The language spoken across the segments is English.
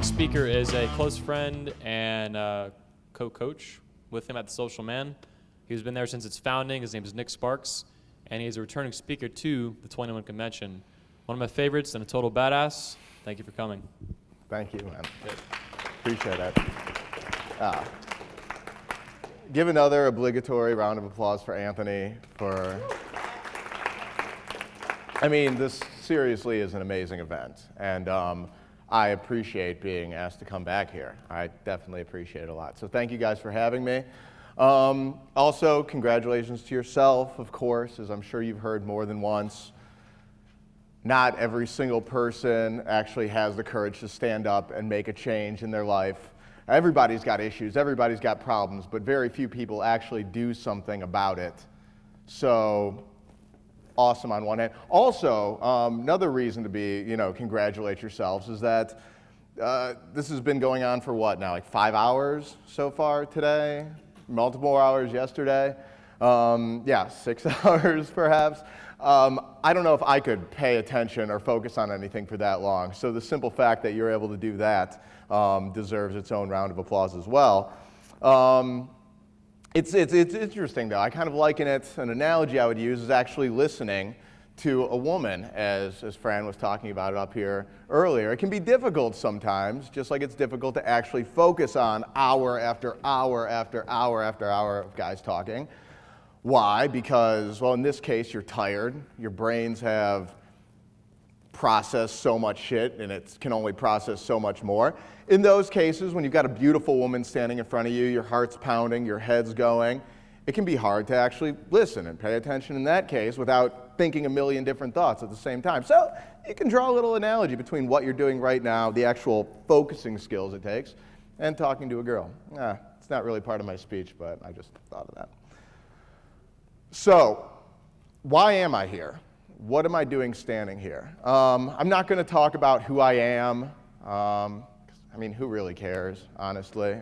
next speaker is a close friend and co-coach with him at the Social Man. He's been there since its founding. His name is Nick Sparks, and he's a returning speaker to the 21 Convention. One of my favorites and a total badass. Thank you for coming. Thank you, man. Appreciate it. Give another obligatory round of applause for Anthony for... I mean, this seriously is an amazing event, and I appreciate being asked to come back here. I definitely appreciate it a lot. So thank you guys for having me. Also, congratulations to yourself, of course, as I'm sure you've heard more than once. Not every single person actually has the courage to stand up and make a change in their life. Everybody's got issues, everybody's got problems, but very few people actually do something about it. So, awesome on one hand. Also, another reason to be, congratulate yourselves is that this has been going on for what now, like 5 hours so far today? Multiple hours yesterday? 6 hours perhaps. I don't know if I could pay attention or focus on anything for that long. So the simple fact that you're able to do that deserves its own round of applause as well. It's interesting though. I kind of liken it, an analogy I would use is actually listening to a woman, as Fran was talking about it up here earlier. It can be difficult sometimes, just like it's difficult to actually focus on hour after hour after hour after hour of guys talking. Why? Because, well, in this case, you're tired. Your brains have processed so much shit, and it can only process so much more. In those cases, when you've got a beautiful woman standing in front of you, your heart's pounding, your head's going, it can be hard to actually listen and pay attention in that case without thinking a million different thoughts at the same time. So you can draw a little analogy between what you're doing right now, the actual focusing skills it takes, and talking to a girl. It's not really part of my speech, but I just thought of that. So, why am I here? What am I doing standing here? I'm not going to talk about who I am. Who really cares, honestly?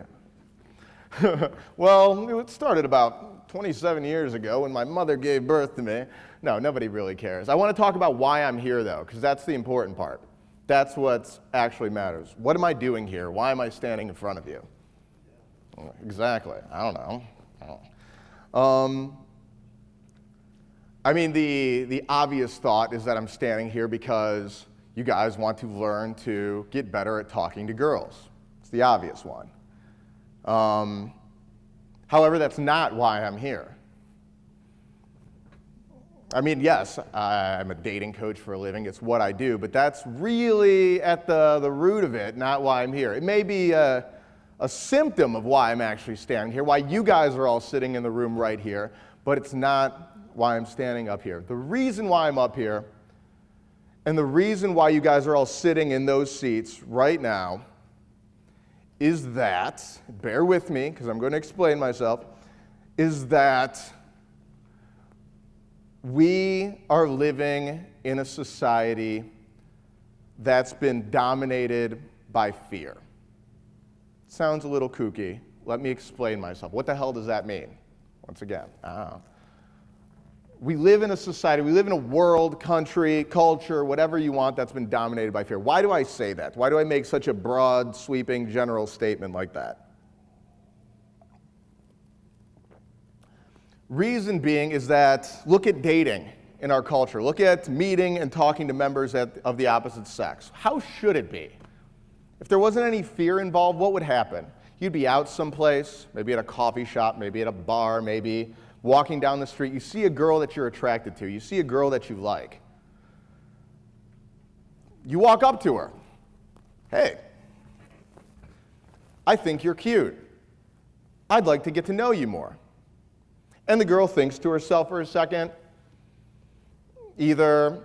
Well, it started about 27 years ago when my mother gave birth to me. No, nobody really cares. I want to talk about why I'm here, though, because that's the important part. That's what actually matters. What am I doing here? Why am I standing in front of you? Exactly. I don't know. The obvious thought is that I'm standing here because you guys want to learn to get better at talking to girls. It's the obvious one. However, that's not why I'm here. Yes, I'm a dating coach for a living. It's what I do, but that's really at the root of it, not why I'm here. It may be a symptom of why I'm actually standing here, why you guys are all sitting in the room right here, but it's not why I'm standing up here. The reason why I'm up here, and the reason why you guys are all sitting in those seats right now, is that, bear with me, because I'm going to explain myself, is that we are living in a society that's been dominated by fear. Sounds a little kooky. Let me explain myself. What the hell does that mean? Once again, I don't know. We live in a society, we live in a world, country, culture, whatever you want, that's been dominated by fear. Why do I say that? Why do I make such a broad, sweeping, general statement like that? Reason being is that, look at dating in our culture. Look at meeting and talking to members of the opposite sex. How should it be? If there wasn't any fear involved, what would happen? You'd be out someplace, maybe at a coffee shop, maybe at a bar, maybe walking down the street, you see a girl that you're attracted to, you see a girl that you like. You walk up to her. Hey, I think you're cute. I'd like to get to know you more. And the girl thinks to herself for a second, either,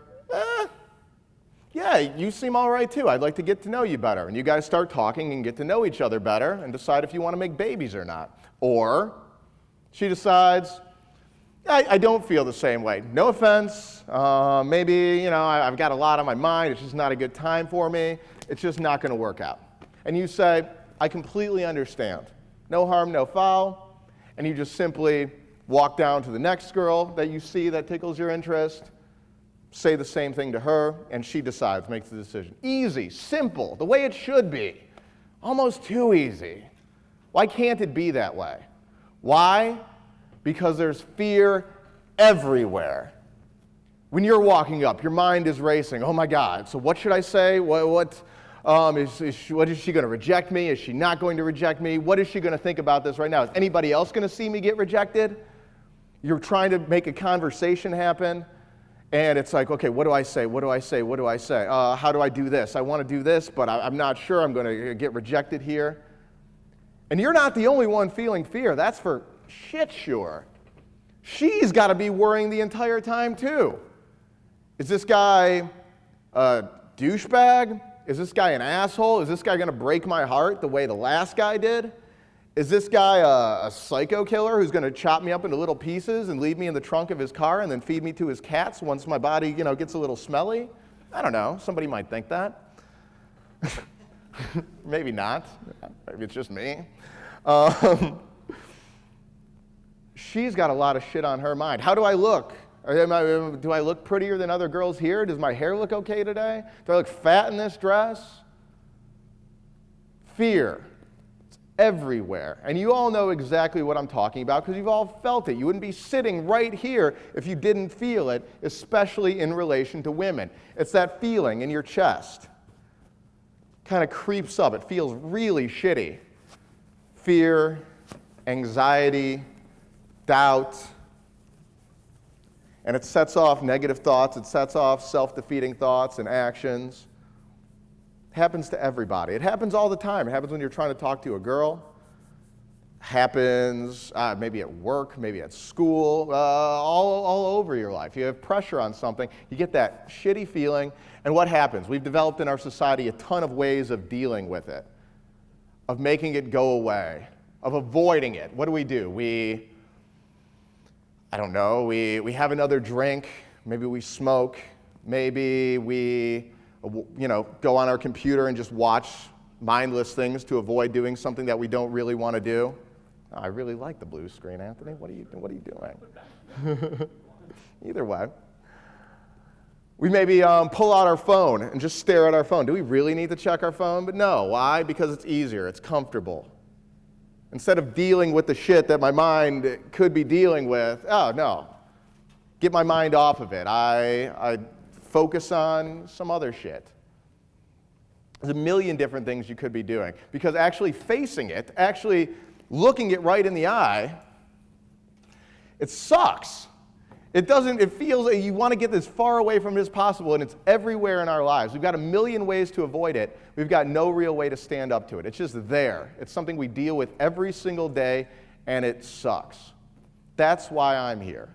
yeah, you seem all right too. I'd like to get to know you better. And you guys start talking and get to know each other better and decide if you want to make babies or not. Or she decides, I don't feel the same way. No offense. Maybe, I've got a lot on my mind. It's just not a good time for me. It's just not going to work out. And you say, I completely understand. No harm, no foul. And you just simply walk down to the next girl that you see that tickles your interest, say the same thing to her, and she decides, makes the decision. Easy, simple, the way it should be. Almost too easy. Why can't it be that way? Why? Because there's fear everywhere. When you're walking up, your mind is racing. Oh my God, so what should I say? Is she going to reject me? Is she not going to reject me? What is she going to think about this right now? Is anybody else going to see me get rejected? You're trying to make a conversation happen, and it's like, okay, what do I say? What do I say? What do I say? How do I do this? I want to do this, but I'm not sure I'm going to get rejected here. And you're not the only one feeling fear. That's for shit sure. She's got to be worrying the entire time too. Is this guy a douchebag? Is this guy an asshole? Is this guy going to break my heart the way the last guy did? Is this guy a psycho killer who's going to chop me up into little pieces and leave me in the trunk of his car and then feed me to his cats once my body, gets a little smelly? I don't know. Somebody might think that. Maybe not. Maybe it's just me. She's got a lot of shit on her mind. How do I look? Do I look prettier than other girls here? Does my hair look okay today? Do I look fat in this dress? Fear. It's everywhere. And you all know exactly what I'm talking about because you've all felt it. You wouldn't be sitting right here if you didn't feel it, especially in relation to women. It's that feeling in your chest. Kind of creeps up. It feels really shitty. Fear, anxiety, doubt. And it sets off negative thoughts. It sets off self-defeating thoughts and actions. It happens to everybody. It happens all the time. It happens when you're trying to talk to a girl. It happens maybe at work, maybe at school, all over your life. You have pressure on something. You get that shitty feeling. And what happens? We've developed in our society a ton of ways of dealing with it, of making it go away, of avoiding it. What do? We have another drink, maybe we smoke, maybe we, go on our computer and just watch mindless things to avoid doing something that we don't really want to do. Oh, I really like the blue screen, Anthony. What are you doing? Either way. We maybe pull out our phone and just stare at our phone. Do we really need to check our phone? But no. Why? Because it's easier. It's comfortable. Instead of dealing with the shit that my mind could be dealing with, oh, no. Get my mind off of it. I focus on some other shit. There's a million different things you could be doing. Because actually facing it, actually looking it right in the eye, it sucks. It feels like you want to get as far away from it as possible, and it's everywhere in our lives. We've got a million ways to avoid it. We've got no real way to stand up to it. It's just there. It's something we deal with every single day, and it sucks. That's why I'm here.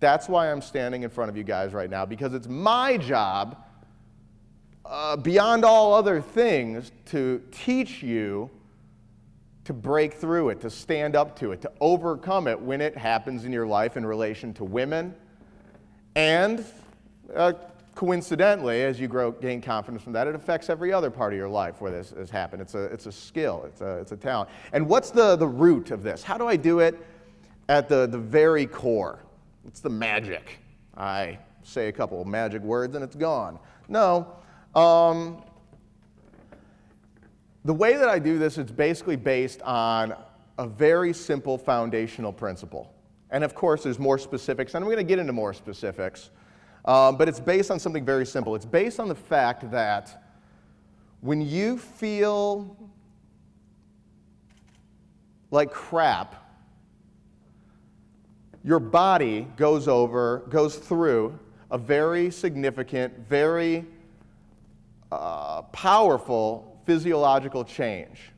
That's why I'm standing in front of you guys right now, because it's my job, beyond all other things, to teach you to break through it, to stand up to it, to overcome it when it happens in your life in relation to women. And coincidentally, as you gain confidence from that, it affects every other part of your life where this has happened. It's a skill. It's a talent. And what's the root of this? How do I do it at the very core? It's the magic. I say a couple of magic words and it's gone. No. The way that I do this is basically based on a very simple foundational principle. And of course, there's more specifics, and I'm going to get into more specifics. But it's based on something very simple. It's based on the fact that when you feel like crap, your body goes through a very significant, very powerful physiological change.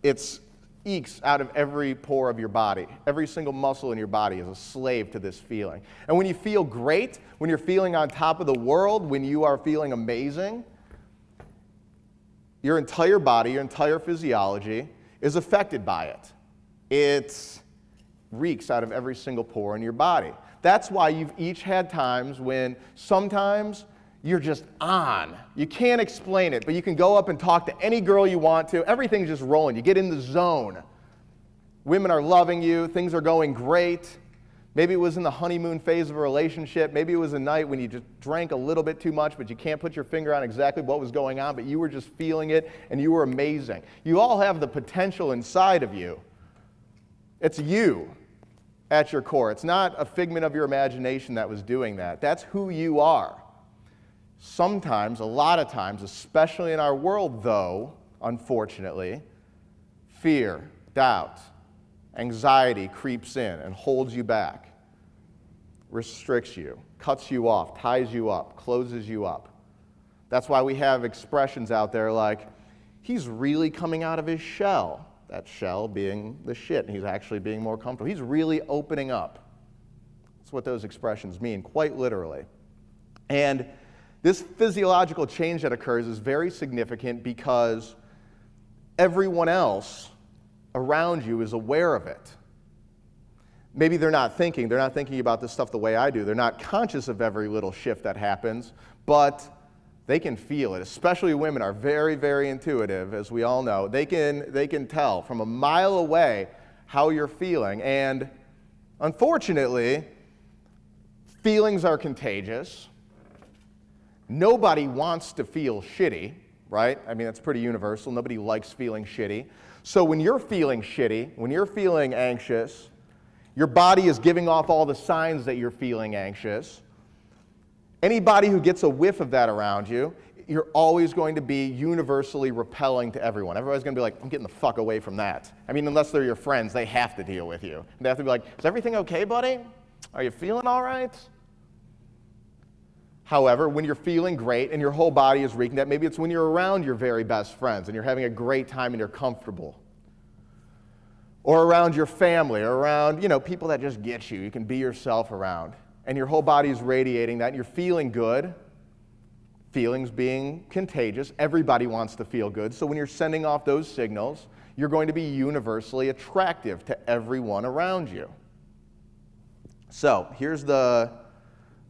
It ekes out of every pore of your body. Every single muscle in your body is a slave to this feeling. And when you feel great, when you're feeling on top of the world, when you are feeling amazing, your entire body, your entire physiology is affected by it. It reeks out of every single pore in your body. That's why you've each had times when sometimes you're just on. You can't explain it, but you can go up and talk to any girl you want to. Everything's just rolling. You get in the zone. Women are loving you. Things are going great. Maybe it was in the honeymoon phase of a relationship. Maybe it was a night when you just drank a little bit too much, but you can't put your finger on exactly what was going on, but you were just feeling it, and you were amazing. You all have the potential inside of you. It's you at your core. It's not a figment of your imagination that was doing that. That's who you are. Sometimes, a lot of times, especially in our world, though, unfortunately, fear, doubt, anxiety creeps in and holds you back, restricts you, cuts you off, ties you up, closes you up. That's why we have expressions out there like, he's really coming out of his shell. That shell being the shit, and he's actually being more comfortable. He's really opening up. That's what those expressions mean, quite literally. And this physiological change that occurs is very significant because everyone else around you is aware of it. Maybe they're not thinking about this stuff the way I do. They're not conscious of every little shift that happens, but they can feel it. Especially women are very, very intuitive, as we all know. They can tell from a mile away how you're feeling. And unfortunately, feelings are contagious. Nobody wants to feel shitty, right? I mean, that's pretty universal. Nobody likes feeling shitty. So when you're feeling shitty, when you're feeling anxious, your body is giving off all the signs that you're feeling anxious. Anybody who gets a whiff of that around you, you're always going to be universally repelling to everyone. Everybody's going to be like, I'm getting the fuck away from that. I mean, unless they're your friends, they have to deal with you. They have to be like, is everything okay, buddy? Are you feeling all right? However, when you're feeling great and your whole body is reeking that, maybe it's when you're around your very best friends and you're having a great time and you're comfortable. Or around your family, or around, people that just get you. You can be yourself around. And your whole body is radiating that, and you're feeling good. Feelings being contagious. Everybody wants to feel good. So when you're sending off those signals, you're going to be universally attractive to everyone around you. So here's the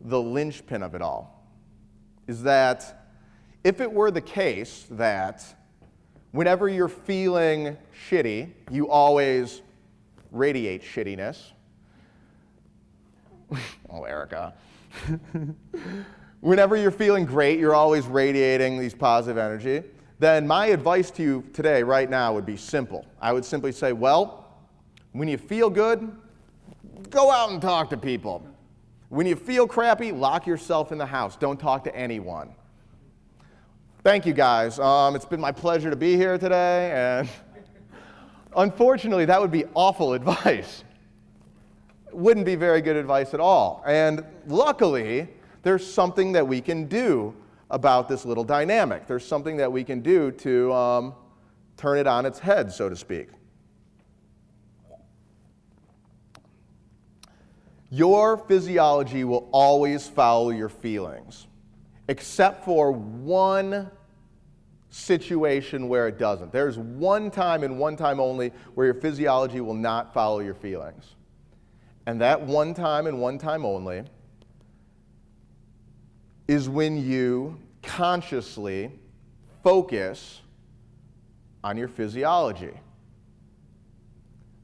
linchpin of it all, is that if it were the case that whenever you're feeling shitty, you always radiate shittiness. Oh, Erica. Whenever you're feeling great, you're always radiating these positive energy. Then my advice to you today, right now, would be simple. I would simply say, well, when you feel good, go out and talk to people. When you feel crappy, lock yourself in the house. Don't talk to anyone. Thank you, guys. It's been my pleasure to be here today. And unfortunately, that would be awful advice. It wouldn't be very good advice at all. And luckily, there's something that we can do about this little dynamic. There's something that we can do to turn it on its head, so to speak. Your physiology will always follow your feelings, except for one situation where it doesn't. There's one time and one time only where your physiology will not follow your feelings. And that one time and one time only is when you consciously focus on your physiology.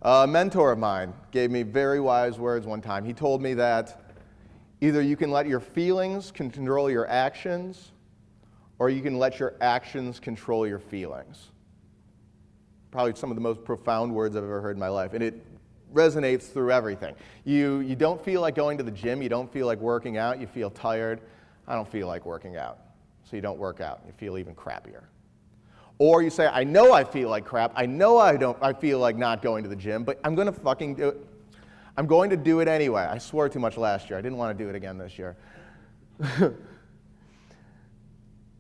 A mentor of mine gave me very wise words one time. He told me that either you can let your feelings control your actions, or you can let your actions control your feelings. Probably some of the most profound words I've ever heard in my life, and it resonates through everything. You don't feel like going to the gym, you don't feel like working out, you feel tired. I don't feel like working out, so you don't work out, you feel even crappier. Or you say, I know I feel like crap, I know I feel like not going to the gym, but I'm going to fucking do it. I'm going to do it anyway. I swore too much last year. I didn't want to do it again this year.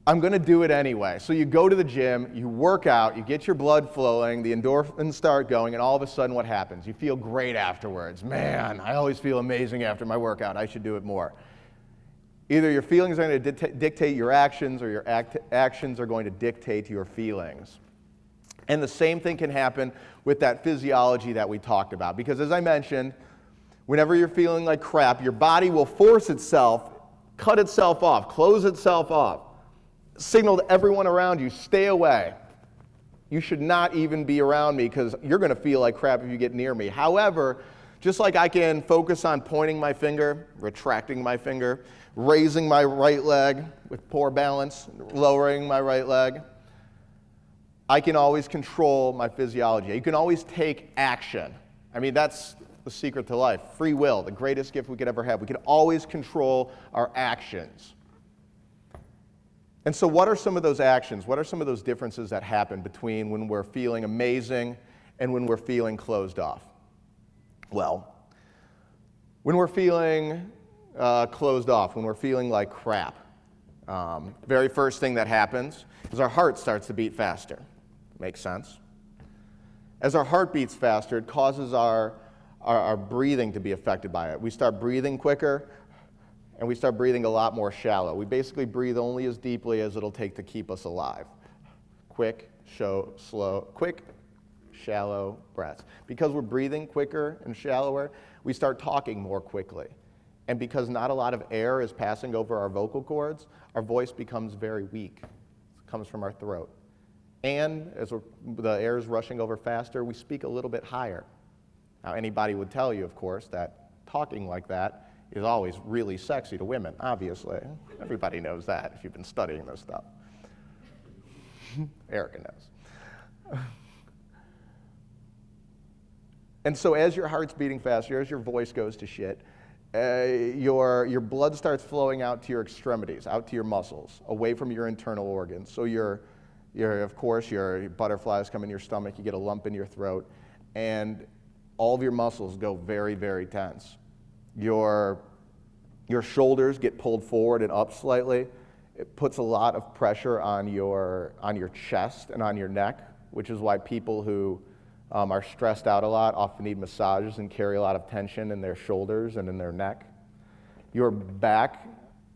I'm going to do it anyway. So you go to the gym, you work out, you get your blood flowing, the endorphins start going, and all of a sudden what happens? You feel great afterwards. Man, I always feel amazing after my workout. I should do it more. Either your feelings are going to dictate your actions, or your actions are going to dictate your feelings. And the same thing can happen with that physiology that we talked about. Because as I mentioned, whenever you're feeling like crap, your body will force itself, cut itself off, close itself off, signal to everyone around you, stay away. You should not even be around me because you're going to feel like crap if you get near me. However, Just like I can focus on pointing my finger, retracting my finger, raising my right leg with poor balance, lowering my right leg, I can always control my physiology. You can always take action. I mean, that's the secret to life. Free will, the greatest gift we could ever have. We can always control our actions. And so what are some of those actions? What are some of those differences that happen between when we're feeling amazing and when we're feeling closed off? Well, when we're feeling closed off, when we're feeling like crap, very first thing that happens is our heart starts to beat faster. Makes sense? As our heart beats faster, it causes our breathing to be affected by it. We start breathing quicker, and we start breathing a lot more shallow. We basically breathe only as deeply as it'll take to keep us alive. Quick, shallow breaths. Because we're breathing quicker and shallower, we start talking more quickly. And because not a lot of air is passing over our vocal cords, our voice becomes very weak. It comes from our throat. And as the air is rushing over faster, we speak a little bit higher. Now, anybody would tell you, of course, that talking like that is always really sexy to women, obviously. Everybody knows that if you've been studying this stuff. Erica knows. And so as your heart's beating faster, as your voice goes to shit, your blood starts flowing out to your extremities, out to your muscles, away from your internal organs. So of course, your butterflies come in your stomach, you get a lump in your throat, and all of your muscles go very, very tense. Your shoulders get pulled forward and up slightly. It puts a lot of pressure on your chest and on your neck, which is why people who are stressed out a lot often need massages and carry a lot of tension in their shoulders and in their neck. Your back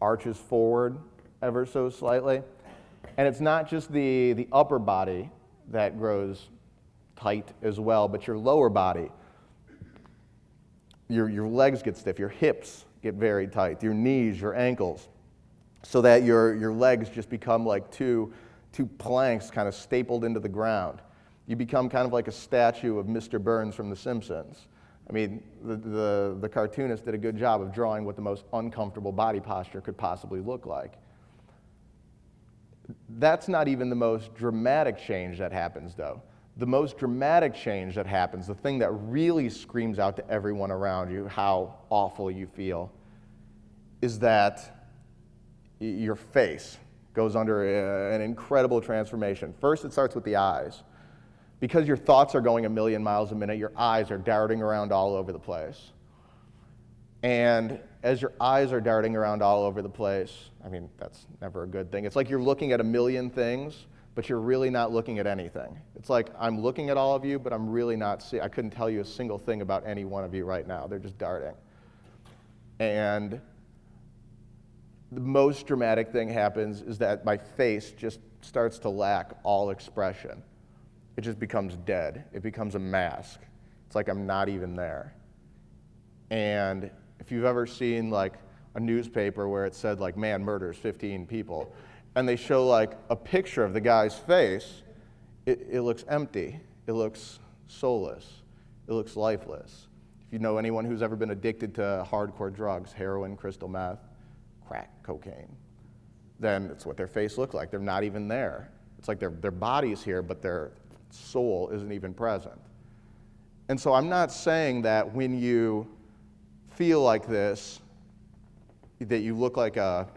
arches forward ever so slightly. And it's not just the upper body that grows tight as well, but your lower body. Your legs get stiff, your hips get very tight, your knees, your ankles, so that your legs just become like two planks kind of stapled into the ground. You become kind of like a statue of Mr. Burns from The Simpsons. I mean, the cartoonist did a good job of drawing what the most uncomfortable body posture could possibly look like. That's not even the most dramatic change that happens, though. The most dramatic change that happens, the thing that really screams out to everyone around you how awful you feel, is that your face goes under an incredible transformation. First, it starts with the eyes. Because your thoughts are going 1,000,000 miles a minute, your eyes are darting around all over the place. And as your eyes are darting around all over the place, I mean, that's never a good thing. It's like you're looking at 1,000,000 things, but you're really not looking at anything. It's like I'm looking at all of you, but I'm really not seeing. I couldn't tell you a single thing about any one of you right now. They're just darting. And the most dramatic thing happens is that my face just starts to lack all expression. It just becomes dead. It becomes a mask. It's like I'm not even there. And if you've ever seen like a newspaper where it said like man murders 15 people, and they show like a picture of the guy's face, it looks empty. It looks soulless. It looks lifeless. If you know anyone who's ever been addicted to hardcore drugs, heroin, crystal meth, crack, cocaine, then it's what their face looks like. They're not even there. It's like their body's here, but their soul isn't even present. And so I'm not saying that when you feel like this, that you look like a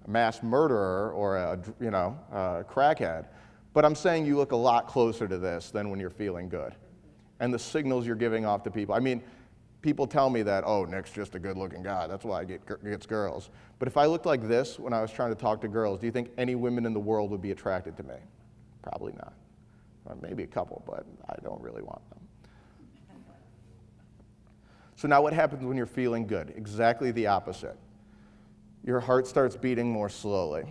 mass murderer or a crackhead, but I'm saying you look a lot closer to this than when you're feeling good. And the signals you're giving off to people. I mean, people tell me that, oh, Nick's just a good-looking guy. That's why he gets girls. But if I looked like this when I was trying to talk to girls, do you think any women in the world would be attracted to me? Probably not. Or maybe a couple, but I don't really want them. So now what happens when you're feeling good? Exactly the opposite. Your heart starts beating more slowly.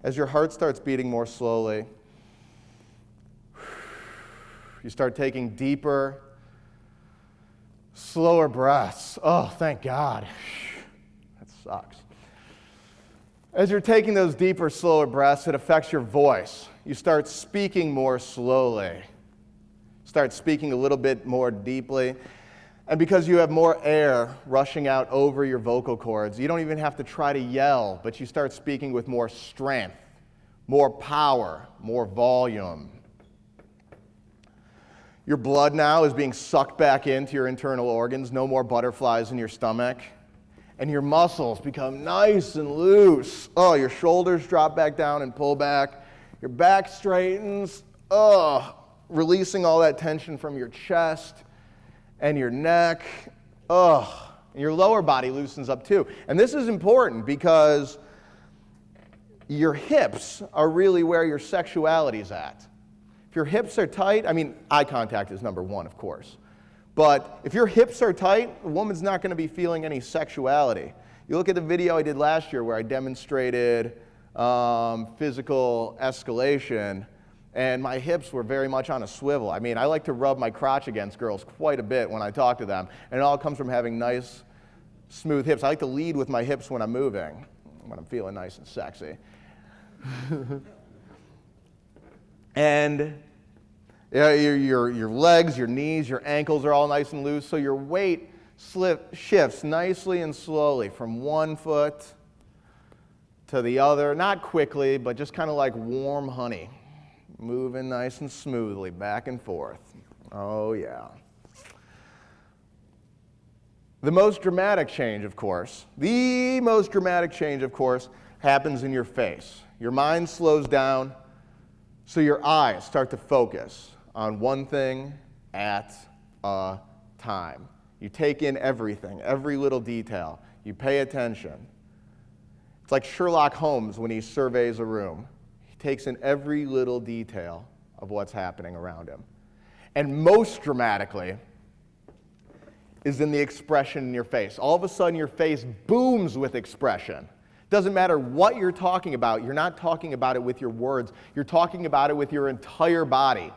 As your heart starts beating more slowly, you start taking deeper, slower breaths. Oh, thank God. That sucks. As you're taking those deeper, slower breaths, it affects your voice. You start speaking more slowly. start speaking a little bit more deeply. And because you have more air rushing out over your vocal cords, you don't even have to try to yell, but you start speaking with more strength, more power, more volume. Your blood now is being sucked back into your internal organs, no more butterflies in your stomach. And your muscles become nice and loose. Oh, your shoulders drop back down and pull back. Your back straightens. Oh, releasing all that tension from your chest and your neck. Oh, and your lower body loosens up too. And this is important because your hips are really where your sexuality is at. If your hips are tight, I mean, eye contact is number one, of course. But if your hips are tight, a woman's not going to be feeling any sexuality. You look at the video I did last year where I demonstrated physical escalation, and my hips were very much on a swivel. I mean, I like to rub my crotch against girls quite a bit when I talk to them, and it all comes from having nice, smooth hips. I like to lead with my hips when I'm moving, when I'm feeling nice and sexy. And your legs, your knees, your ankles are all nice and loose, so your weight shifts nicely and slowly from one foot to the other, not quickly, but just kind of like warm honey, moving nice and smoothly back and forth. Oh, yeah. The most dramatic change, of course, happens in your face. Your mind slows down, so your eyes start to focus on one thing at a time. You take in everything, every little detail. You pay attention. It's like Sherlock Holmes when he surveys a room. He takes in every little detail of what's happening around him. And most dramatically is in the expression in your face. All of a sudden, your face booms with expression. Doesn't matter what you're talking about. You're not talking about it with your words. You're talking about it with your entire body.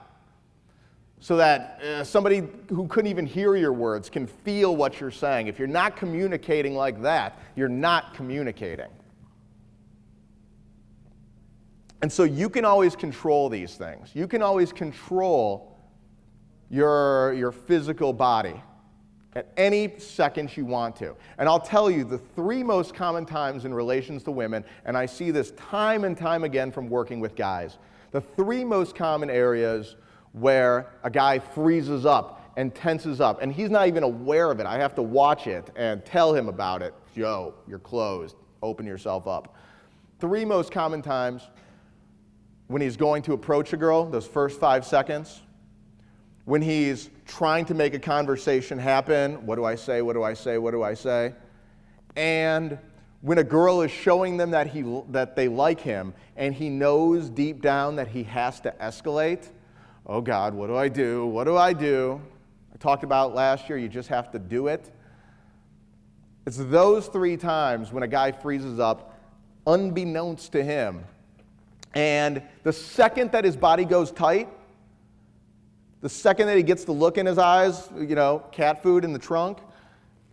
So that somebody who couldn't even hear your words can feel what you're saying. If you're not communicating like that, you're not communicating. And so you can always control these things. You can always control your physical body at any second you want to. And I'll tell you the three most common times in relations to women, and I see this time and time again from working with guys, the three most common areas where a guy freezes up and tenses up, and he's not even aware of it. I have to watch it and tell him about it. Yo, you're closed. Open yourself up. Three most common times when he's going to approach a girl, those first 5 seconds. When he's trying to make a conversation happen, what do I say, what do I say, what do I say? And when a girl is showing them that they like him, and he knows deep down that he has to escalate, oh God, what do I do? What do I do? I talked about last year, you just have to do it. It's those three times when a guy freezes up, unbeknownst to him. And the second that his body goes tight, the second that he gets the look in his eyes, cat food in the trunk,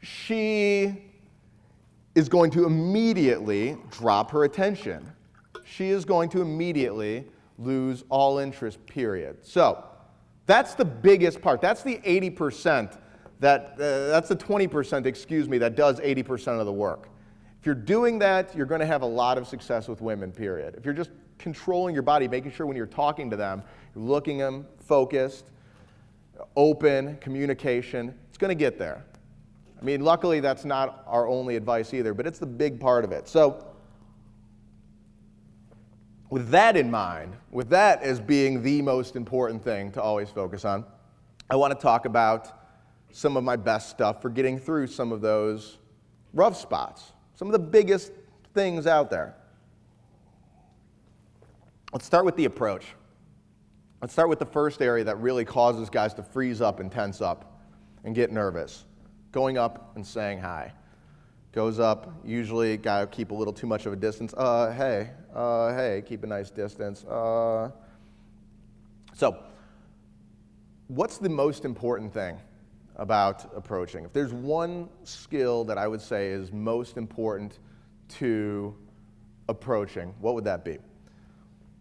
she is going to immediately drop her attention. She is going to immediately lose all interest, period. So that's the biggest part. That's the 80% that's the 20%, that does 80% of the work. If you're doing that, you're going to have a lot of success with women, period. If you're just controlling your body, making sure when you're talking to them, you're looking at them, focused, open, communication, it's going to get there. I mean, luckily, that's not our only advice either, but it's the big part of it. So with that in mind, with that as being the most important thing to always focus on, I want to talk about some of my best stuff for getting through some of those rough spots, some of the biggest things out there. Let's start with the approach. Let's start with the first area that really causes guys to freeze up and tense up and get nervous. Going up and saying hi. Goes up, usually guy will keep a little too much of a distance. Hey, keep a nice distance. So, what's the most important thing about approaching? If there's one skill that I would say is most important to approaching, what would that be?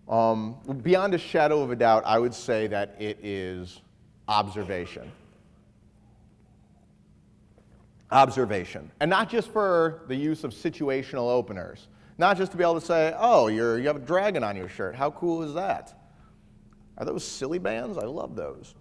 Beyond a shadow of a doubt, I would say that it is observation. Observation. And not just for the use of situational openers. Not just to be able to say, oh, you have a dragon on your shirt. How cool is that? Are those silly bands? I love those.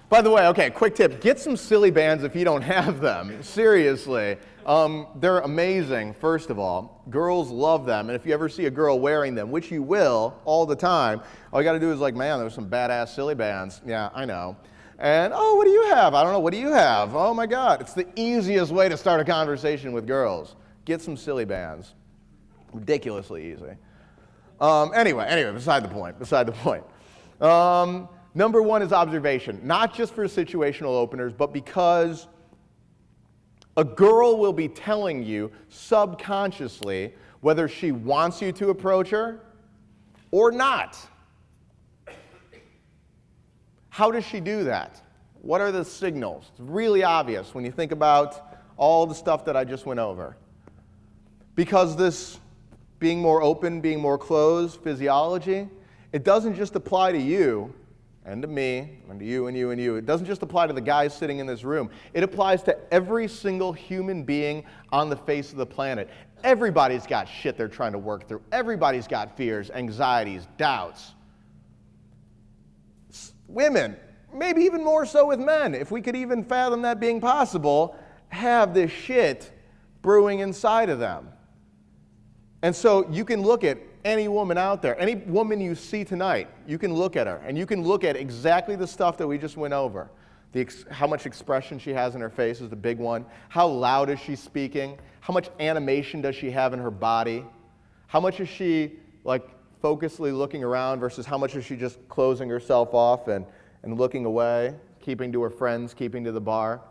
By the way, okay, quick tip. Get some silly bands if you don't have them. Seriously. They're amazing, first of all. Girls love them. And if you ever see a girl wearing them, which you will all the time, all you got to do is like, man, there's some badass silly bands. Yeah, I know. And, oh, what do you have? I don't know. What do you have? Oh, my God. It's the easiest way to start a conversation with girls. Get some silly bands. Ridiculously easy. Anyway, beside the point. Number one is observation. Not just for situational openers, but because a girl will be telling you subconsciously whether she wants you to approach her or not. How does she do that? What are the signals? It's really obvious when you think about all the stuff that I just went over. Because this being more open, being more closed, physiology, it doesn't just apply to you and to me and to you and you and you. It doesn't just apply to the guys sitting in this room. It applies to every single human being on the face of the planet. Everybody's got shit they're trying to work through. Everybody's got fears, anxieties, doubts. Women, maybe even more so with men, if we could even fathom that being possible, have this shit brewing inside of them. And so you can look at any woman out there, any woman you see tonight, you can look at her, and you can look at exactly the stuff that we just went over. How much expression she has in her face is the big one. How loud is she speaking? How much animation does she have in her body? How much is she like focusedly looking around versus how much is she just closing herself off and looking away, keeping to her friends, keeping to the bar?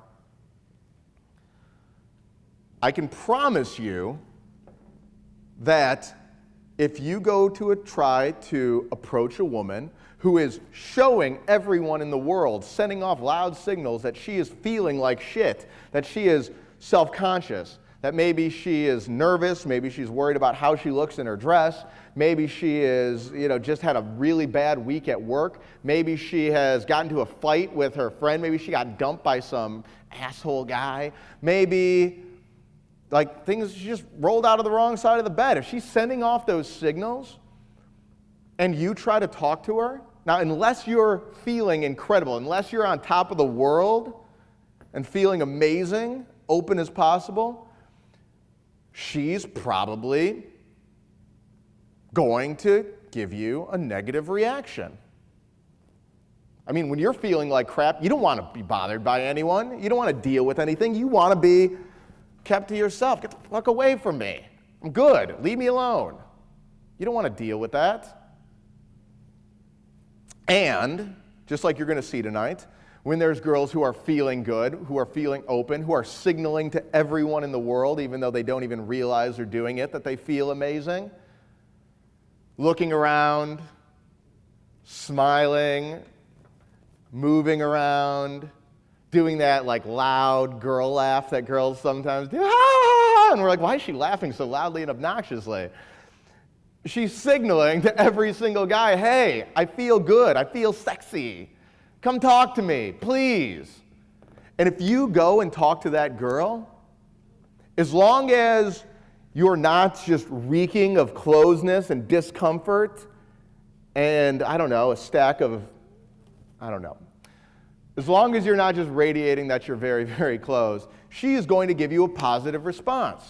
I can promise you that if you go to try to approach a woman who is showing everyone in the world, sending off loud signals that she is feeling like shit, that she is self-conscious, that maybe she is nervous, maybe she's worried about how she looks in her dress, maybe she is, just had a really bad week at work, maybe she has gotten into a fight with her friend, maybe she got dumped by some asshole guy, maybe she just rolled out of the wrong side of the bed. If she's sending off those signals and you try to talk to her, now unless you're feeling incredible, unless you're on top of the world and feeling amazing, open as possible, she's probably going to give you a negative reaction. I mean, when you're feeling like crap, you don't want to be bothered by anyone. You don't want to deal with anything. You want to be kept to yourself. Get the fuck away from me. I'm good. Leave me alone. You don't want to deal with that. And, just like you're going to see tonight, when there's girls who are feeling good, who are feeling open, who are signaling to everyone in the world, even though they don't even realize they're doing it, that they feel amazing, looking around, smiling, moving around, doing that loud girl laugh that girls sometimes do. Ah! And we're like, why is she laughing so loudly and obnoxiously? She's signaling to every single guy, hey, I feel good, I feel sexy. Come talk to me, please. And if you go and talk to that girl, as long as you're not just reeking of closeness and discomfort and, a stack of, as long as you're not just radiating that you're very, very close, she is going to give you a positive response.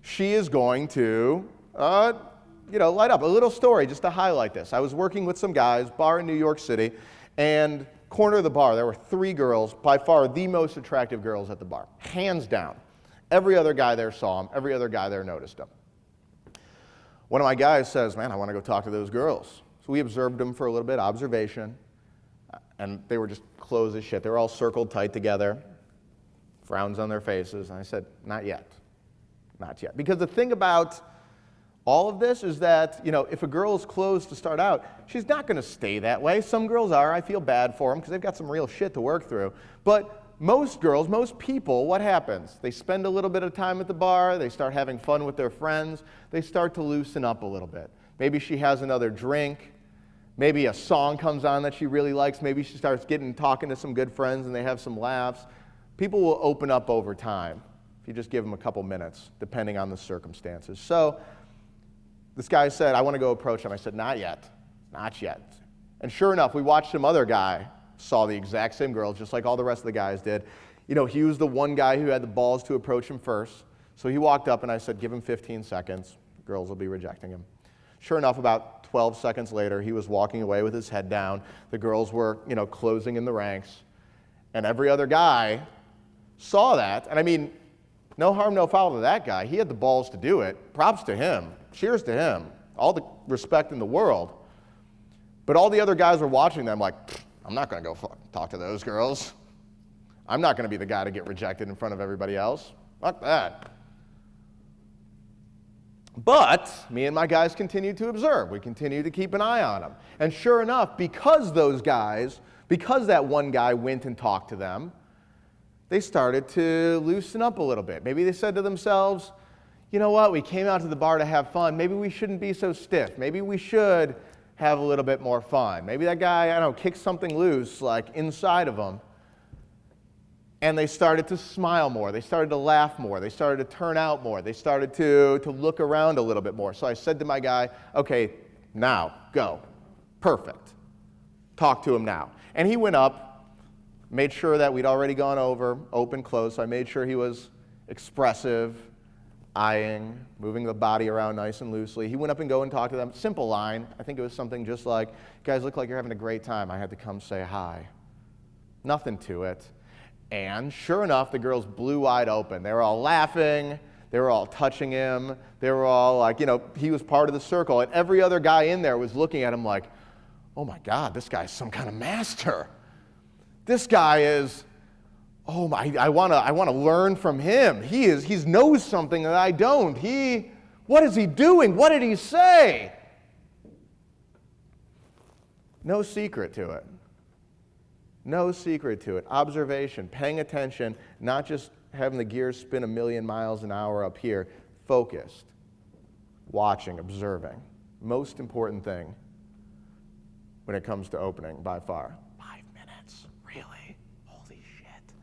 She is going to, light up. A little story just to highlight this. I was working with some guys, bar in New York City, and corner of the bar, there were 3 girls, by far the most attractive girls at the bar, hands down. Every other guy there saw them. Every other guy there noticed them. One of my guys says, man, I want to go talk to those girls. So we observed them for a little bit, observation. And they were just close as shit. They were all circled tight together, frowns on their faces. And I said, not yet. Not yet. Because the thing about all of this is that, if a girl is closed to start out, she's not going to stay that way. Some girls are. I feel bad for them because they've got some real shit to work through. But most girls, most people, what happens? They spend a little bit of time at the bar. They start having fun with their friends. They start to loosen up a little bit. Maybe she has another drink. Maybe a song comes on that she really likes. Maybe she starts talking to some good friends and they have some laughs. People will open up over time if you just give them a couple minutes, depending on the circumstances. So this guy said, I want to go approach him. I said, not yet, not yet. And sure enough, we watched some other guy, saw the exact same girl, just like all the rest of the guys did. You know, he was the one guy who had the balls to approach him first. So he walked up and I said, give him 15 seconds. Girls will be rejecting him. Sure enough, about 12 seconds later, he was walking away with his head down. The girls were, closing in the ranks. And every other guy saw that. And I mean, no harm, no foul to that guy. He had the balls to do it. Props to him. Cheers to him. All the respect in the world. But all the other guys were watching them like, I'm not going to go talk to those girls. I'm not going to be the guy to get rejected in front of everybody else. Fuck that. But me and my guys continued to observe. We continued to keep an eye on them. And sure enough, because that one guy went and talked to them, they started to loosen up a little bit. Maybe they said to themselves, you know what, we came out to the bar to have fun. Maybe we shouldn't be so stiff. Maybe we should have a little bit more fun. Maybe that guy, kicked something loose, like inside of them. And they started to smile more. They started to laugh more. They started to turn out more. They started to look around a little bit more. So I said to my guy, okay, now, go. Perfect. Talk to him now. And he went up, made sure that we'd already gone over, open, close. So I made sure he was expressive, eyeing, moving the body around nice and loosely. He went up and go and talked to them. Simple line. I think it was something just like, you guys look like you're having a great time. I had to come say hi. Nothing to it. And sure enough, the girls blew wide open. They were all laughing. They were all touching him. They were all like, he was part of the circle. And every other guy in there was looking at him like, oh my God, this guy's some kind of master. This guy is, I want to learn from him. He knows something that I don't. What is he doing? What did he say? No secret to it. No secret to it. Observation, paying attention, not just having the gears spin 1,000,000 miles an hour up here. Focused, watching, observing. Most important thing when it comes to opening by far. 5 minutes, really? Holy shit.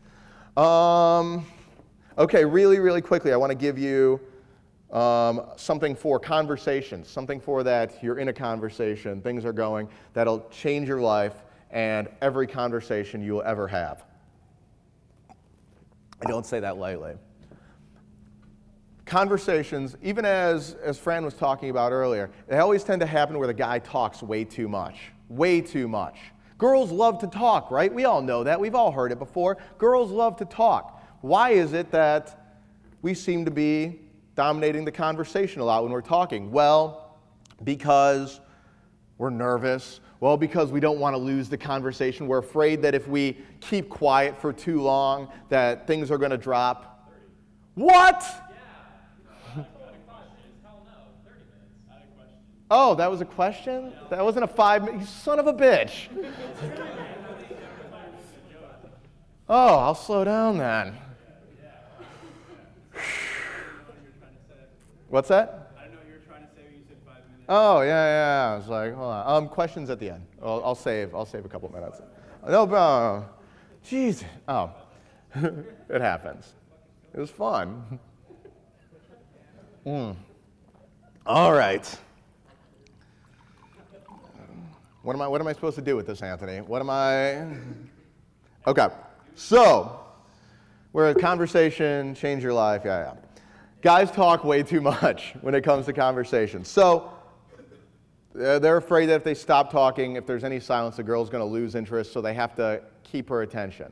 Okay, really, really quickly, I want to give you something for conversations, something for that you're in a conversation, things are going, that'll change your life and every conversation you will ever have. I don't say that lightly. Conversations, even as Fran was talking about earlier, they always tend to happen where the guy talks way too much. Way too much. Girls love to talk, right? We all know that. We've all heard it before. Girls love to talk. Why is it that we seem to be dominating the conversation a lot when we're talking? Well, because we're nervous. Well, because we don't want to lose the conversation. We're afraid that if we keep quiet for too long, that things are going to drop. 30. What? Yeah. Hell no. 30 minutes. I had a question. Oh, that was a question? That wasn't a 5 minute. You son of a bitch. Oh, I'll slow down then. What's that? Oh, yeah. I was like, hold on. Questions at the end. I'll save a couple minutes. No, bro. Jeez. Oh, it happens. It was fun. All right. What am I supposed to do with this, Anthony? Okay. So, we're at conversation, change your life. Yeah. Guys talk way too much when it comes to conversation. So, they're afraid that if they stop talking, if there's any silence, the girl's going to lose interest, so they have to keep her attention.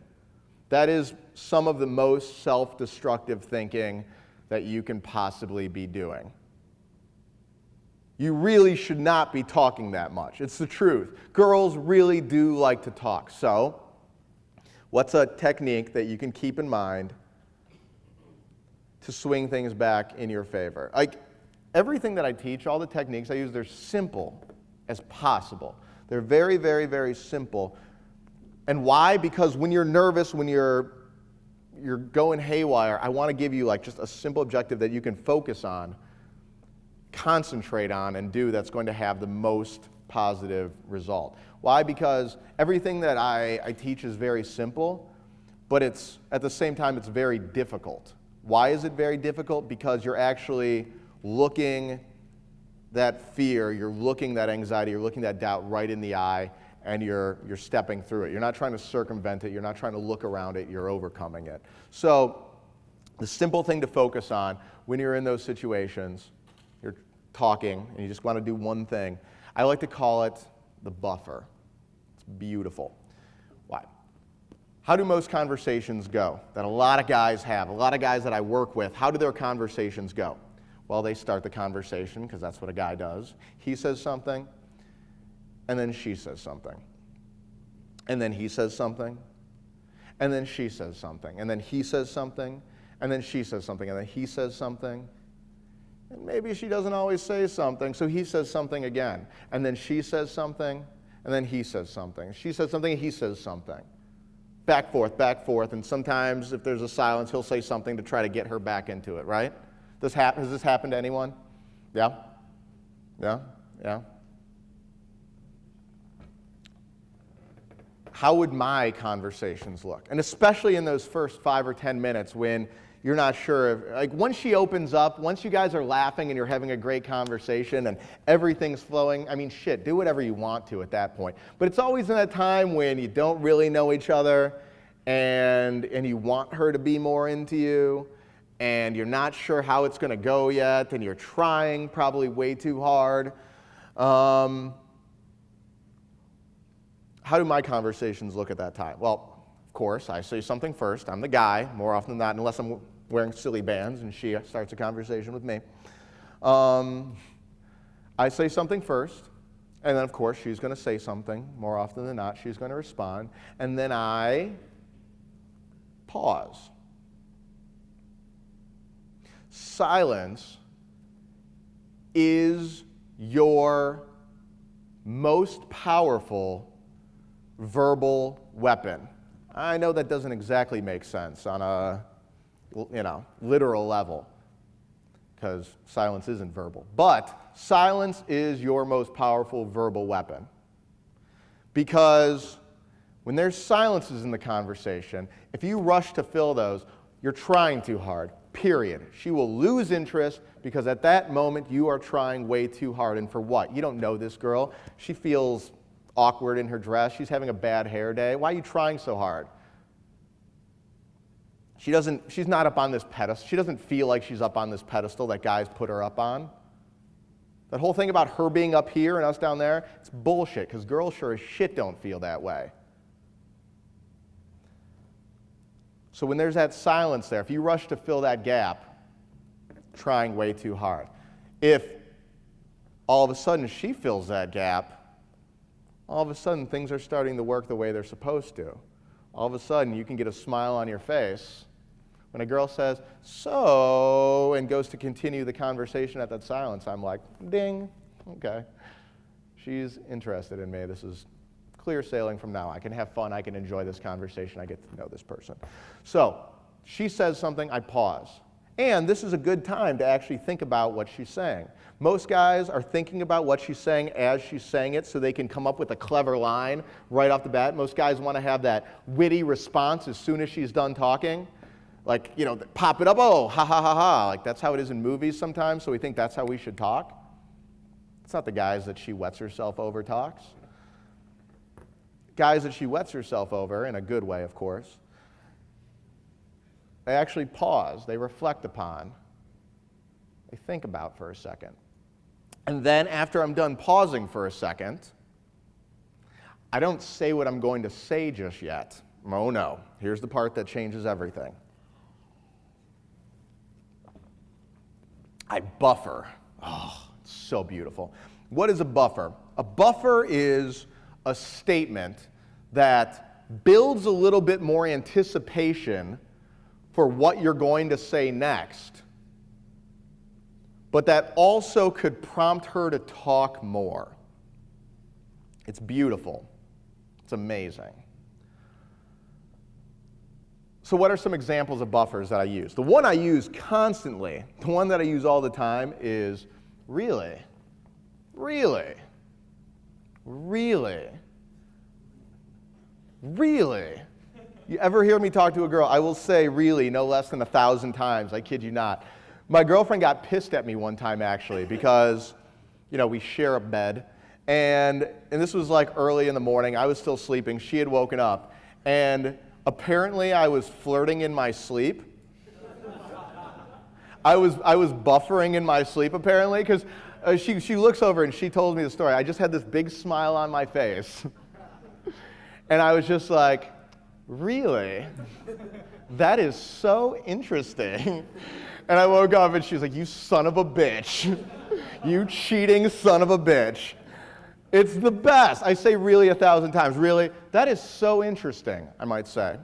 That is some of the most self-destructive thinking that you can possibly be doing. You really should not be talking that much. It's the truth. Girls really do like to talk. So, what's a technique that you can keep in mind to swing things back in your favor? Everything that I teach, all the techniques I use, they're simple as possible. They're very, very, very simple. And why? Because when you're nervous, when you're going haywire, I want to give you just a simple objective that you can focus on, concentrate on, and do that's going to have the most positive result. Why? Because everything that I teach is very simple, but it's at the same time it's very difficult. Why is it very difficult? Because you're actually looking that fear, you're looking that anxiety, you're looking that doubt right in the eye, and you're stepping through it. You're not trying to circumvent it, you're not trying to look around it, you're overcoming it. So the simple thing to focus on when you're in those situations, you're talking and you just want to do one thing, I like to call it the buffer. It's beautiful. Why? How do most conversations go that a lot of guys have, a lot of guys that I work with, how do their conversations go? Well, they start the conversation, because that's what a guy does. He says something, and then she says something. And then he says something, and then she says something. And then he says something, and then she says something. And then he says something. And maybe she doesn't always say something, so he says something again. And then she says something, and then he says something. She says something, and he says something. Back, forth, and sometimes if there's a silence, he'll say something to try to get her back into it, right? Has this happened to anyone? Yeah? Yeah? Yeah? How would my conversations look? And especially in those first 5 or 10 minutes when you're not sure if, like once she opens up, once you guys are laughing and you're having a great conversation and everything's flowing, I mean, shit, do whatever you want to at that point. But it's always in that time when you don't really know each other and you want her to be more into you, and you're not sure how it's going to go yet, and you're trying probably way too hard. How do my conversations look at that time? Well, of course, I say something first. I'm the guy, more often than not, unless I'm wearing silly bands and she starts a conversation with me. I say something first, and then, of course, she's going to say something. More often than not, she's going to respond. And then I pause. Silence is your most powerful verbal weapon. I know that doesn't exactly make sense on a, literal level, because silence isn't verbal. But silence is your most powerful verbal weapon. Because when there's silences in the conversation, if you rush to fill those, you're trying too hard. Period. She will lose interest because at that moment you are trying way too hard. And for what? You don't know this girl. She feels awkward in her dress. She's having a bad hair day. Why are you trying so hard? She's not up on this pedestal. She doesn't feel like she's up on this pedestal that guys put her up on. That whole thing about her being up here and us down there, it's bullshit, because girls sure as shit don't feel that way. So when there's that silence there, if you rush to fill that gap, trying way too hard. If all of a sudden she fills that gap, all of a sudden things are starting to work the way they're supposed to. All of a sudden you can get a smile on your face when a girl says, so, and goes to continue the conversation at that silence. I'm like, ding, okay. She's interested in me. This is clear sailing from now. I can have fun. I can enjoy this conversation. I get to know this person. So she says something, I pause. And this is a good time to actually think about what she's saying. Most guys are thinking about what she's saying as she's saying it so they can come up with a clever line right off the bat. Most guys want to have that witty response as soon as she's done talking. Like, pop it up, oh, ha, ha, ha, ha. Like, that's how it is in movies sometimes, so we think that's how we should talk. It's not the guys that she wets herself over talks. Guys that she wets herself over, in a good way, of course, they actually pause, they reflect upon, they think about for a second. And then after I'm done pausing for a second, I don't say what I'm going to say just yet. Oh no, here's the part that changes everything. I buffer. Oh, it's so beautiful. What is a buffer? A buffer is a statement that builds a little bit more anticipation for what you're going to say next, but that also could prompt her to talk more. It's beautiful. It's amazing. So what are some examples of buffers that I use? The one I use constantly, the one that I use all the time is really, really, Really? Really? You ever hear me talk to a girl, I will say really no less than 1,000 times. I kid you not. My girlfriend got pissed at me one time, actually, because, we share a bed. And this was like early in the morning. I was still sleeping. She had woken up. And apparently I was flirting in my sleep. I was buffering in my sleep, apparently, because she looks over and she told me the story. I just had this big smile on my face. And I was just like, really? That is so interesting. And I woke up and she was like, you son of a bitch. You cheating son of a bitch. It's the best. I say really 1,000 times. Really? That is so interesting, I might say.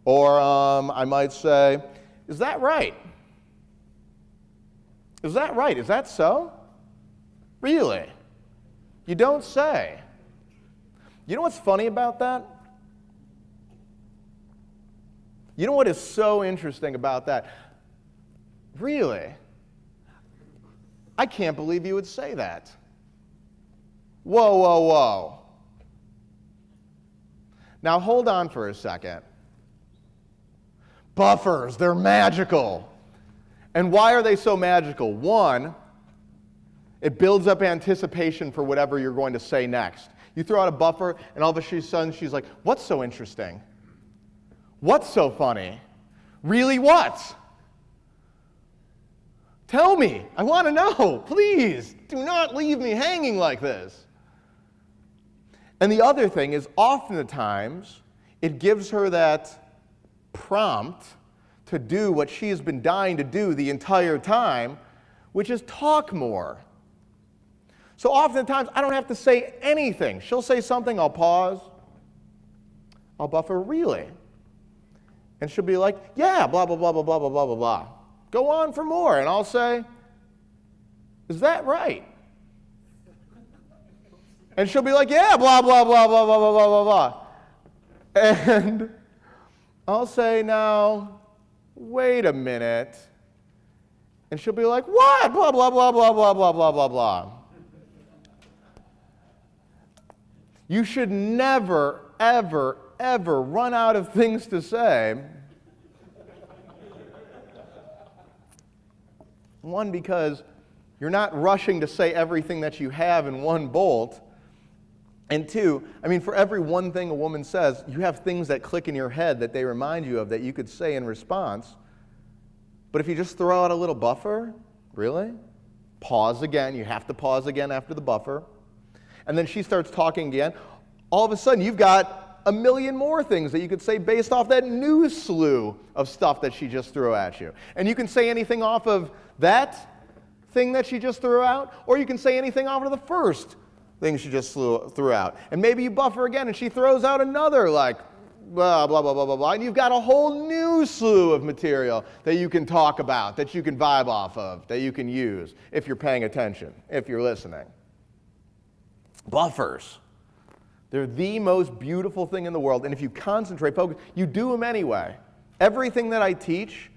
Or I might say, is that right? Is that right? Is that so? Really? You don't say. You know what's funny about that? You know what is so interesting about that? Really? I can't believe you would say that. Whoa, whoa, whoa. Now hold on for a second. Buffers, they're magical. And why are they so magical? One, it builds up anticipation for whatever you're going to say next. You throw out a buffer, and all of a sudden she's like, what's so interesting? What's so funny? Really what? Tell me. I want to know. Please, do not leave me hanging like this. And the other thing is, oftentimes, it gives her that prompt to do what she has been dying to do the entire time, which is talk more. So oftentimes, I don't have to say anything. She'll say something, I'll pause. I'll buffer, really? And she'll be like, yeah, blah, blah, blah, blah, blah, blah, blah, blah, blah. Go on for more. And I'll say, is that right? And she'll be like, yeah, blah, blah, blah, blah, blah, blah, blah, blah, blah. And I'll say, now, wait a minute. And she'll be like, what? Blah, blah, blah, blah, blah, blah, blah, blah, blah. You should never, ever, ever run out of things to say. One, because you're not rushing to say everything that you have in one bolt. And two, for every one thing a woman says, you have things that click in your head that they remind you of that you could say in response. But if you just throw out a little buffer, really? Pause again. You have to pause again after the buffer. And then she starts talking again. All of a sudden, you've got a million more things that you could say based off that new slew of stuff that she just threw at you. And you can say anything off of that thing that she just threw out, or you can say anything off of the first thing she just threw out. And maybe you buffer again, and she throws out another, like, blah, blah, blah, blah, blah, blah. And you've got a whole new slew of material that you can talk about, that you can vibe off of, that you can use if you're paying attention, if you're listening. Buffers. They're the most beautiful thing in the world. And if you concentrate, focus, you do them anyway. Everything that I teach,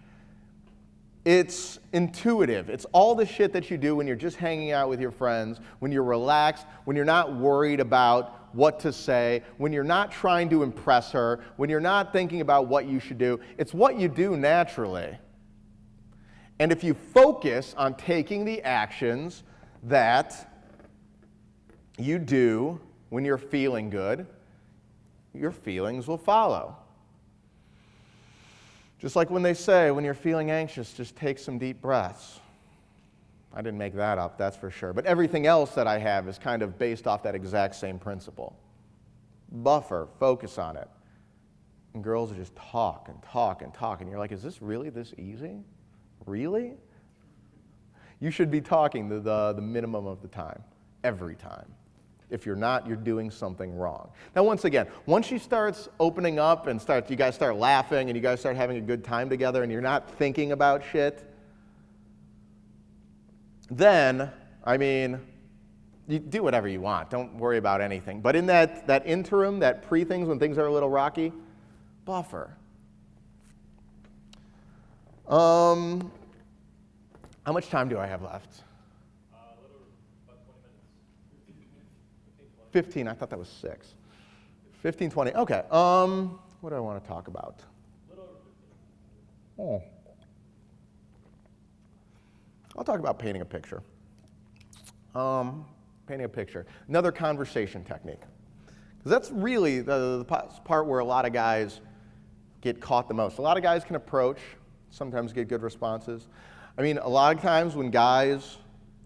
it's intuitive. It's all the shit that you do when you're just hanging out with your friends, when you're relaxed, when you're not worried about what to say, when you're not trying to impress her, when you're not thinking about what you should do. It's what you do naturally. And if you focus on taking the actions that you do when you're feeling good, your feelings will follow. Just like when they say, when you're feeling anxious, just take some deep breaths. I didn't make that up, that's for sure. But everything else that I have is kind of based off that exact same principle. Buffer, focus on it. And girls will just talk and talk and talk. And you're like, is this really this easy? Really? You should be talking the minimum of the time, every time. If you're not, you're doing something wrong. Now, once again, once she starts opening up and you guys start laughing and you guys start having a good time together and you're not thinking about shit, then, you do whatever you want. Don't worry about anything. But in that interim, that pre-things, when things are a little rocky, buffer. How much time do I have left? A little, about 20 minutes. 15, 20. 15, I thought that was 6. 15, 20, okay. What do I want to talk about? Oh. I'll talk about painting a picture. Painting a picture. Another conversation technique. Because that's really the part where a lot of guys get caught the most. A lot of guys can approach, sometimes get good responses. I mean, a lot of times when guys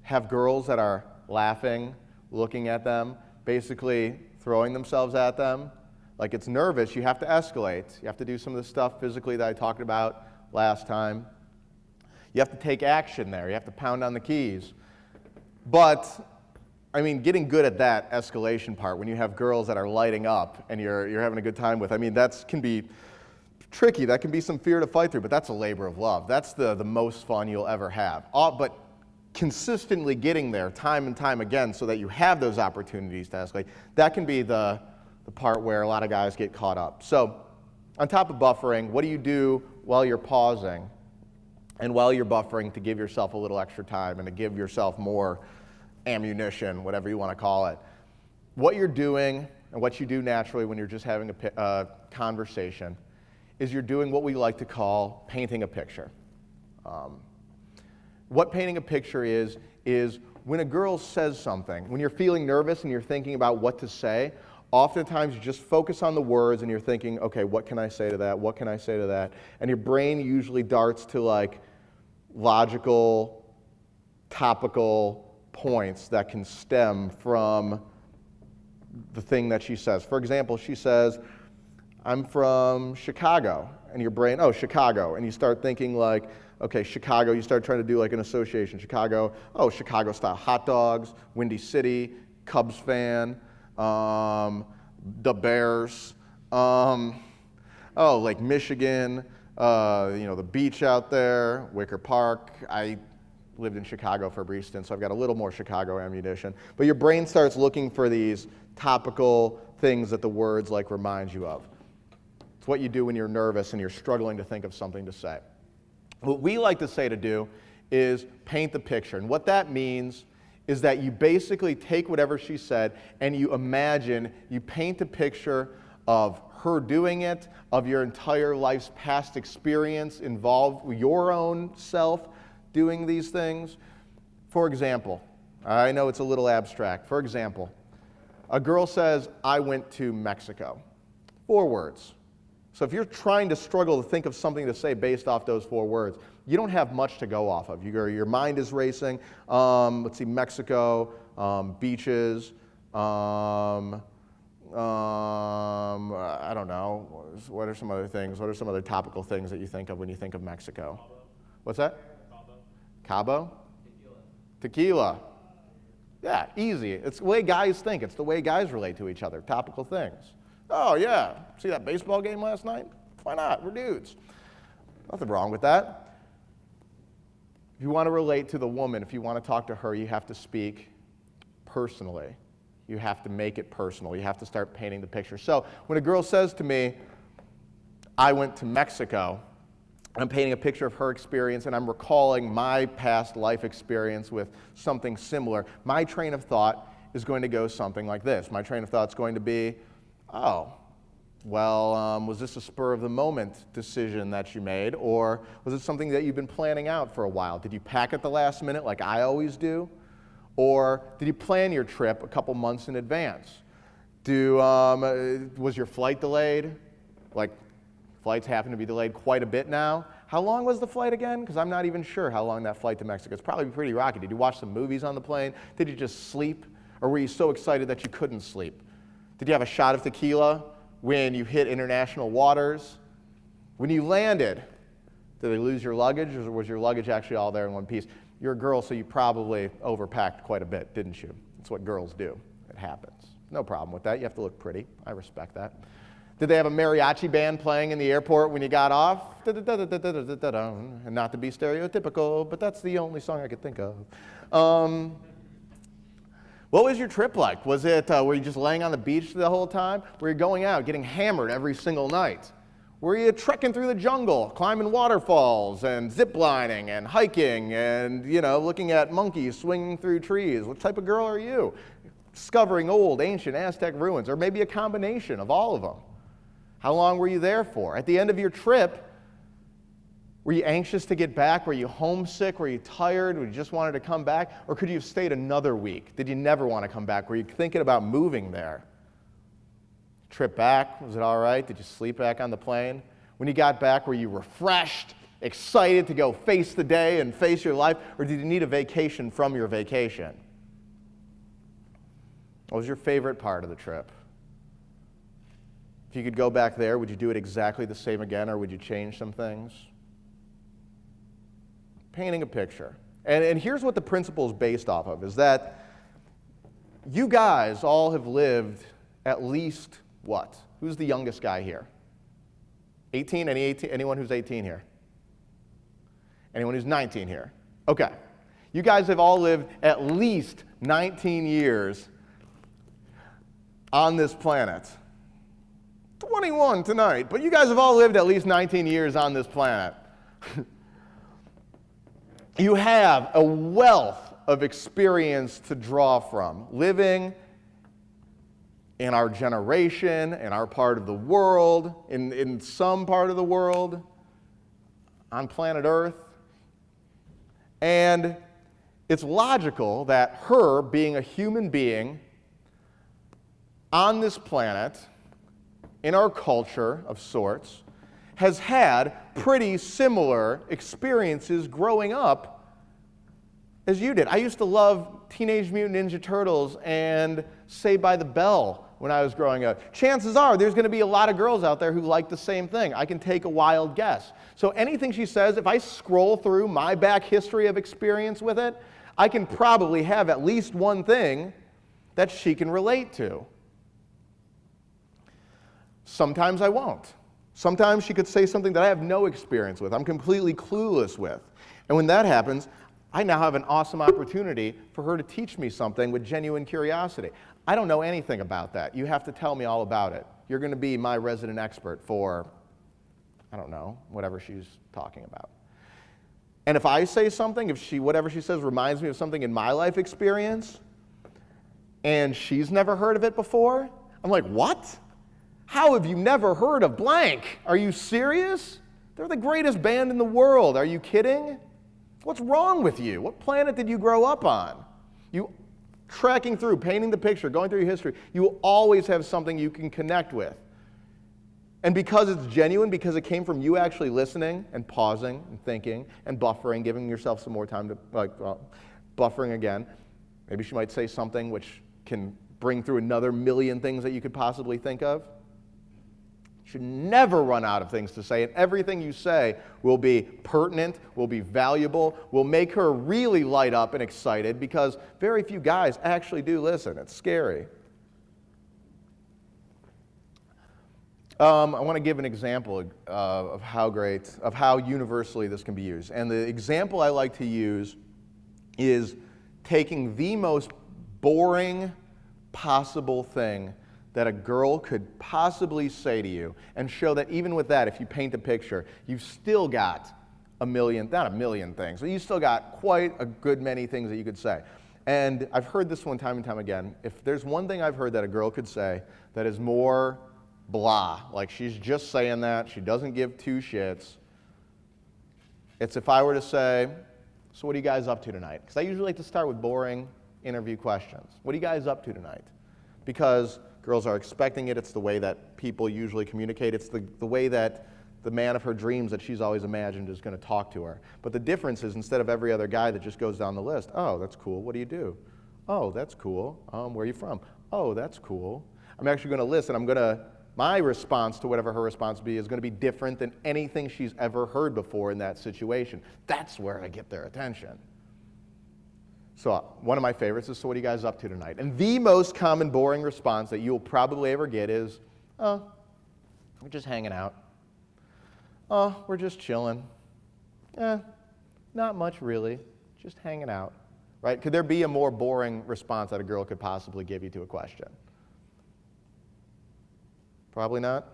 have girls that are laughing, looking at them, basically throwing themselves at them, like it's nervous, you have to escalate. You have to do some of the stuff physically that I talked about last time. You have to take action there. You have to pound on the keys. But, I mean, getting good at that escalation part, when you have girls that are lighting up and you're having a good time with, I mean, that can be tricky. That can be some fear to fight through, but that's a labor of love. That's the most fun you'll ever have. But consistently getting there time and time again so that you have those opportunities to escalate, that can be the part where a lot of guys get caught up. So on top of buffering, what do you do while you're pausing and while you're buffering to give yourself a little extra time and to give yourself more ammunition, whatever you want to call it? What you're doing and what you do naturally when you're just having a conversation is you're doing what we like to call painting a picture. What painting a picture is when a girl says something, when you're feeling nervous and you're thinking about what to say, oftentimes you just focus on the words and you're thinking, okay, what can I say to that? What can I say to that? And your brain usually darts to like logical, topical points that can stem from the thing that she says. For example, she says, I'm from Chicago. And your brain, oh, Chicago. And you start thinking like, okay, Chicago, you start trying to do like an association. Chicago, oh, Chicago style hot dogs, Windy City, Cubs fan, the Bears, Lake Michigan, the beach out there, Wicker Park. I lived in Chicago for a brief stint, so I've got a little more Chicago ammunition. But your brain starts looking for these topical things that the words like remind you of. It's what you do when you're nervous and you're struggling to think of something to say. What we like to say to do is paint the picture. And what that means is that you basically take whatever she said and you imagine, you paint a picture of her doing it, of your entire life's past experience involved with your own self doing these things. For example, I know it's a little abstract. For example, a girl says, I went to Mexico. 4 words. So if you're trying to struggle to think of something to say based off those 4 words, you don't have much to go off of. Your mind is racing. Let's see, Mexico, beaches, I don't know. What are some other things? What are some other topical things that you think of when you think of Mexico? Cabo. What's that? Cabo. Cabo? Tequila. Yeah, easy. It's the way guys think. It's the way guys relate to each other. Topical things. Oh, yeah. See that baseball game last night? Why not? We're dudes. Nothing wrong with that. If you want to relate to the woman, if you want to talk to her, you have to speak personally. You have to make it personal. You have to start painting the picture. So when a girl says to me, I went to Mexico, I'm painting a picture of her experience and I'm recalling my past life experience with something similar. My train of thought is going to go something like this. My train of thought is going to be, oh, well, was this a spur-of-the-moment decision that you made, or was it something that you've been planning out for a while? Did you pack at the last minute like I always do? Or did you plan your trip a couple months in advance? Was your flight delayed? Like, flights happen to be delayed quite a bit now. How long was the flight again? Because I'm not even sure how long that flight to Mexico. It's probably pretty rocky. Did you watch some movies on the plane? Did you just sleep? Or were you so excited that you couldn't sleep? Did you have a shot of tequila when you hit international waters? When you landed, did they lose your luggage, or was your luggage actually all there in one piece? You're a girl, so you probably overpacked quite a bit, didn't you? That's what girls do. It happens. No problem with that. You have to look pretty. I respect that. Did they have a mariachi band playing in the airport when you got off? And not to be stereotypical, but that's the only song I could think of. What was your trip like? Was it, were you just laying on the beach the whole time? Were you going out, getting hammered every single night? Were you trekking through the jungle, climbing waterfalls and ziplining and hiking and, looking at monkeys swinging through trees? What type of girl are you? discovering old, ancient Aztec ruins, or maybe a combination of all of them. How long were you there for? At the end of your trip, were you anxious to get back? Were you homesick? Were you tired? Were you just wanted to come back? Or could you have stayed another week? Did you never want to come back? Were you thinking about moving there? Trip back, was it all right? Did you sleep back on the plane? When you got back, were you refreshed, excited to go face the day and face your life? Or did you need a vacation from your vacation? What was your favorite part of the trip? If you could go back there, would you do it exactly the same again, or would you change some things? Painting a picture. And here's what the principle is based off of, is that you guys all have lived at least what? Who's the youngest guy here? 18? Anyone who's 18 here? Anyone who's 19 here? Okay. You guys have all lived at least 19 years on this planet. 21 tonight, but you guys have all lived at least 19 years on this planet. You have a wealth of experience to draw from, living in our generation, in our part of the world, in some part of the world, on planet Earth. And it's logical that her, being a human being on this planet, in our culture of sorts, has had pretty similar experiences growing up as you did. I used to love Teenage Mutant Ninja Turtles and Saved by the Bell when I was growing up. Chances are there's going to be a lot of girls out there who like the same thing. I can take a wild guess. So anything she says, if I scroll through my back history of experience with it, I can probably have at least one thing that she can relate to. Sometimes I won't. Sometimes she could say something that I have no experience with, I'm completely clueless with. And when that happens, I now have an awesome opportunity for her to teach me something with genuine curiosity. I don't know anything about that. You have to tell me all about it. You're going to be my resident expert for, I don't know, whatever she's talking about. And if I say something, if whatever she says reminds me of something in my life experience, and she's never heard of it before, I'm like, what? How have you never heard of blank? Are you serious? They're the greatest band in the world. Are you kidding? What's wrong with you? What planet did you grow up on? You tracking through, painting the picture, going through your history, you will always have something you can connect with. And because it's genuine, because it came from you actually listening and pausing and thinking and buffering, giving yourself some more time to, buffering again, maybe she might say something which can bring through another million things that you could possibly think of. You should never run out of things to say, and everything you say will be pertinent, will be valuable, will make her really light up and excited, because very few guys actually do listen. It's scary. I want to give an example of how universally this can be used. And the example I like to use is taking the most boring possible thing that a girl could possibly say to you and show that even with that, if you paint a picture, you've still got not a million things, but you still got quite a good many things that you could say. And I've heard this one time and time again. If there's one thing I've heard that a girl could say that is more blah, like she's just saying that, she doesn't give two shits, it's if I were to say, so what are you guys up to tonight? Because I usually like to start with boring interview questions. What are you guys up to tonight? Because girls are expecting it. It's the way that people usually communicate. It's the way that the man of her dreams that she's always imagined is going to talk to her. But the difference is, instead of every other guy that just goes down the list, oh, that's cool, what do you do? Oh, that's cool, where are you from? Oh, that's cool. I'm actually going to listen. My response to whatever her response be is going to be different than anything she's ever heard before in that situation. That's where I get their attention. So one of my favorites is, so what are you guys up to tonight? And the most common boring response that you'll probably ever get is, oh, we're just hanging out. Oh, we're just chilling. Not much really, just hanging out. Right? Could there be a more boring response that a girl could possibly give you to a question? Probably not.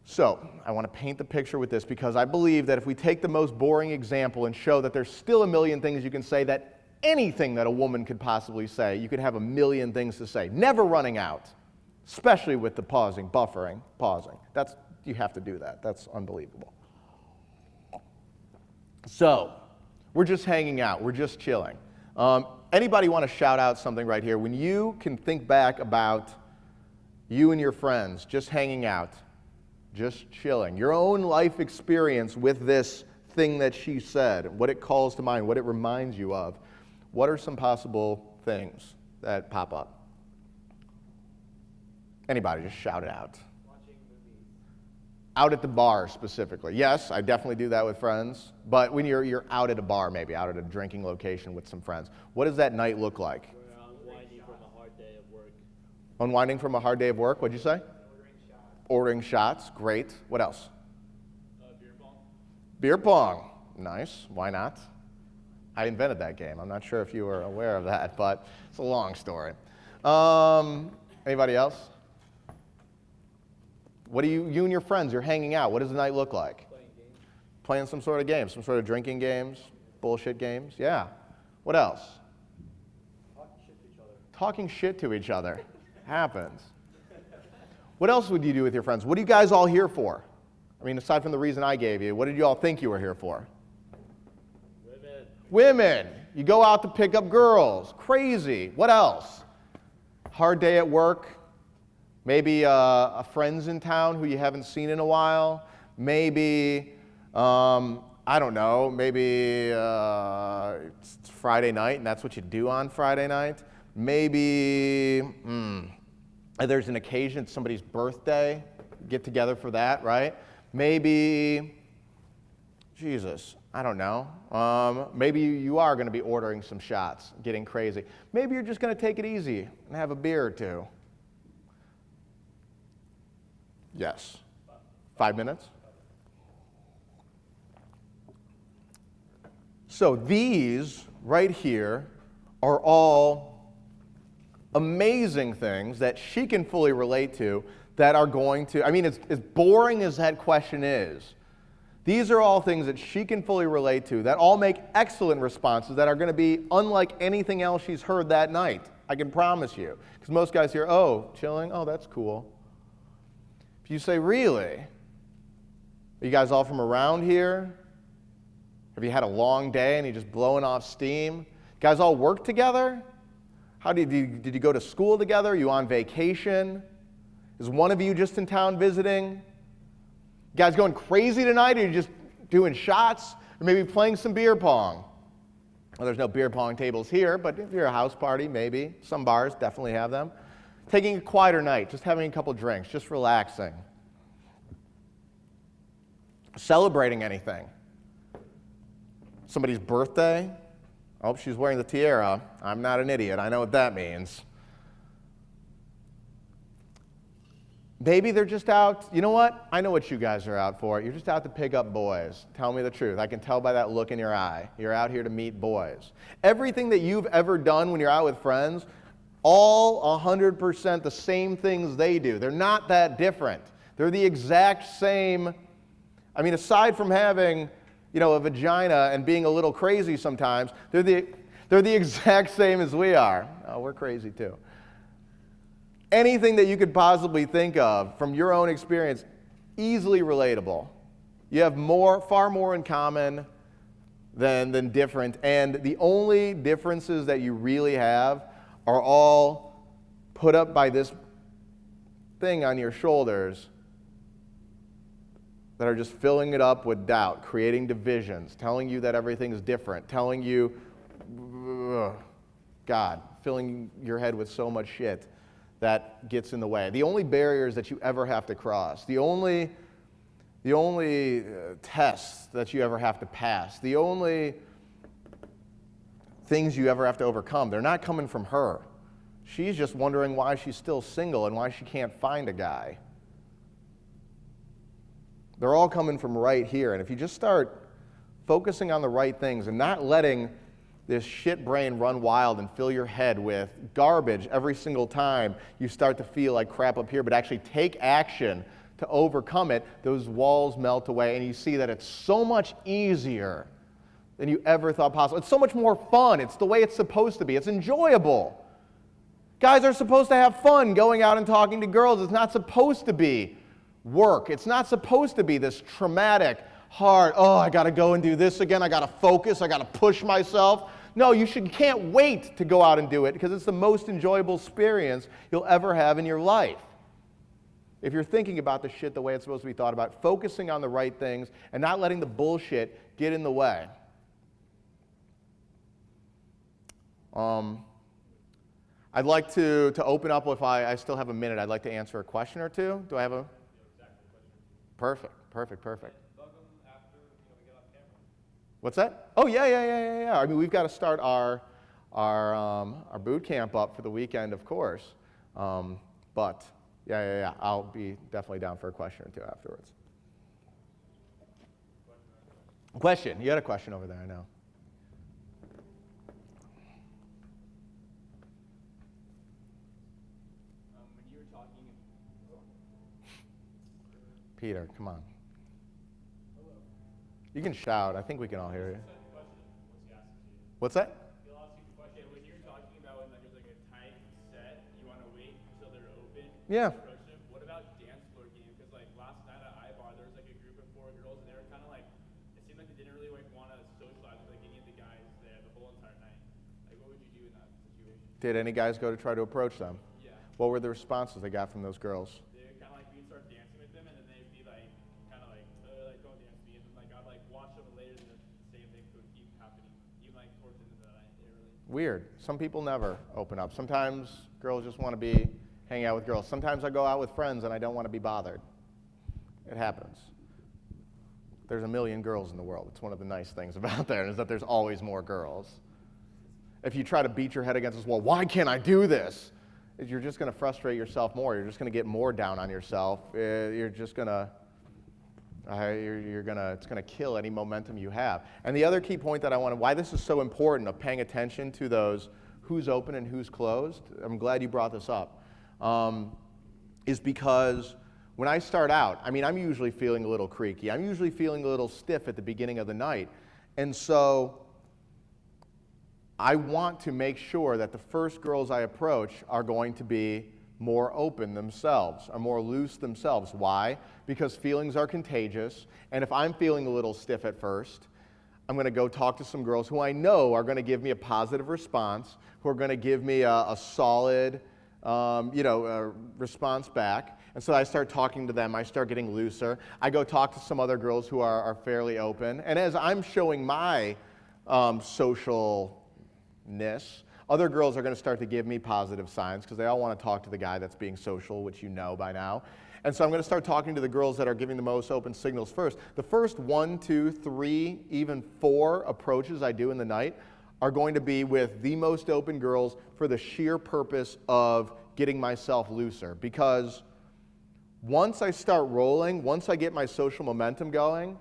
So I want to paint the picture with this, because I believe that if we take the most boring example and show that there's still a million things you can say that anything that a woman could possibly say. You could have a million things to say, never running out, especially with the pausing, buffering, pausing. You have to do that. That's unbelievable. So, we're just hanging out. We're just chilling. Anybody want to shout out something right here? When you can think back about you and your friends just hanging out, just chilling, your own life experience with this thing that she said, what it calls to mind, what it reminds you of, what are some possible things that pop up? Anybody, just shout it out. Watching movies. Out at the bar specifically. Yes, I definitely do that with friends. But when you're out at a bar, maybe out at a drinking location with some friends, what does that night look like? We're unwinding from a hard day of work. Unwinding from a hard day of work, what'd you say? Ordering shots. Ordering shots, great. What else? Beer pong. Beer pong, nice. Why not? I invented that game. I'm not sure if you were aware of that, but it's a long story. Anybody else? What do you and your friends, you're hanging out. What does the night look like? Playing games. Playing some sort of game, some sort of drinking games, bullshit games. Yeah. What else? Talking shit to each other. Talking shit to each other. Happens. What else would you do with your friends? What are you guys all here for? I mean, aside from the reason I gave you, what did you all think you were here for? Women. Women. You go out to pick up girls. Crazy. What else? Hard day at work. Maybe a friend's in town who you haven't seen in a while. Maybe, I don't know, maybe it's Friday night and that's what you do on Friday night. Maybe there's an occasion, it's somebody's birthday, get together for that, right? Maybe, Jesus, I don't know. Maybe you are going to be ordering some shots, getting crazy. Maybe you're just going to take it easy and have a beer or two. Yes. 5 minutes? So these right here are all amazing things that she can fully relate to that are going to, I mean, as boring as that question is, these are all things that she can fully relate to that all make excellent responses that are going to be unlike anything else she's heard that night. I can promise you. Because most guys hear, oh, chilling, oh, that's cool. You say, really? Are you guys all from around here? Have you had a long day and you're just blowing off steam? You guys all work together? Did you go to school together? Are you on vacation? Is one of you just in town visiting? You guys going crazy tonight? Or are you just doing shots? Or maybe playing some beer pong? Well, there's no beer pong tables here, but if you're a house party, maybe. Some bars definitely have them. Taking a quieter night, just having a couple drinks, just relaxing. Celebrating anything. Somebody's birthday. Oh, she's wearing the tiara. I'm not an idiot. I know what that means. Maybe they're just out. You know what? I know what you guys are out for. You're just out to pick up boys. Tell me the truth. I can tell by that look in your eye. You're out here to meet boys. Everything that you've ever done when you're out with friends, all 100% the same things they do. They're not that different. They're the exact same. I mean, aside from having, a vagina and being a little crazy sometimes, they're the exact same as we are. Oh, we're crazy too. Anything that you could possibly think of from your own experience, easily relatable. You have far more in common than different, and the only differences that you really have are all put up by this thing on your shoulders that are just filling it up with doubt, creating divisions, telling you that everything's different, telling you, God, filling your head with so much shit that gets in the way. The only barriers that you ever have to cross, the only tests that you ever have to pass, the only things you ever have to overcome, they're not coming from her. She's just wondering why she's still single and why she can't find a guy. They're all coming from right here. And if you just start focusing on the right things and not letting this shit brain run wild and fill your head with garbage every single time you start to feel like crap up here, but actually take action to overcome it, those walls melt away and you see that it's so much easier than you ever thought possible. It's so much more fun. It's the way it's supposed to be. It's enjoyable. Guys are supposed to have fun going out and talking to girls. It's not supposed to be work. It's not supposed to be this traumatic, hard, oh, I got to go and do this again. I got to focus. I got to push myself. No, you can't wait to go out and do it because it's the most enjoyable experience you'll ever have in your life. If you're thinking about the shit the way it's supposed to be thought about, focusing on the right things and not letting the bullshit get in the way. I'd like to open up, if I still have a minute, I'd like to answer a question or two. Do I have a? Perfect. Bug them after we get off camera. What's that? Oh, yeah. I mean, we've got to start our boot camp up for the weekend, of course. But, yeah. I'll be definitely down for a question or two afterwards. Question. You had a question over there, I know. When you were talking... Peter, come on. You can shout. I think we can all hear you. What's that? He'll ask you the question. When you're talking about when there's like a tight set, you want to wait until they're open. Yeah. Approach them. What about dance floor game? Because like last night at iBar, there was like a group of 4 girls, and they were kind of like, it seemed like they didn't really like want to socialize with like any of the guys there the whole entire night. Like, what would you do in that situation? Did any guys go to try to approach them? Yeah. What were the responses they got from those girls? They kind of like we'd start dancing with them, and then they'd be like, kind of like don't dance with me, and then like I'd like watch them later, and the same thing would keep happening, even like towards the end of the night. They really. Weird. Some people never open up. Sometimes girls just want to be hanging out with girls. Sometimes I go out with friends and I don't want to be bothered. It happens. There's a million girls in the world. It's one of the nice things about there is that there's always more girls. If you try to beat your head against this wall, why can't I do this? You're just going to frustrate yourself more. You're just going to get more down on yourself. You're just going to, it's going to kill any momentum you have. And the other key point that why this is so important of paying attention to those who's open and who's closed, I'm glad you brought this up, is because when I start out, I mean, I'm usually feeling a little creaky. I'm usually feeling a little stiff at the beginning of the night. And so I want to make sure that the first girls I approach are going to be more open themselves, are more loose themselves. Why? Because feelings are contagious, and if I'm feeling a little stiff at first, I'm going to go talk to some girls who I know are going to give me a positive response, who are going to give me a solid response back. And so I start talking to them. I start getting looser. I go talk to some other girls who are fairly open. And as I'm showing my socialness, other girls are going to start to give me positive signs because they all want to talk to the guy that's being social, which you know by now. And so I'm going to start talking to the girls that are giving the most open signals first. The first 1, 2, 3, even 4 approaches I do in the night are going to be with the most open girls for the sheer purpose of getting myself looser. Because once I start rolling, once I get my social momentum going,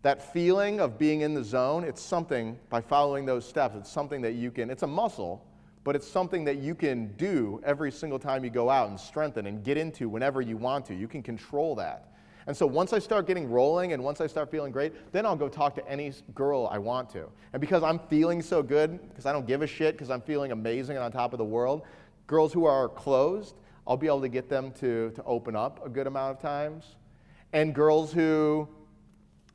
that feeling of being in the zone, it's something, by following those steps, it's something that you can, it's a muscle, but it's something that you can do every single time you go out and strengthen and get into whenever you want to. You can control that. And so once I start getting rolling and once I start feeling great, then I'll go talk to any girl I want to. And because I'm feeling so good, because I don't give a shit, because I'm feeling amazing and on top of the world, girls who are closed, I'll be able to get them to open up a good amount of times. And girls who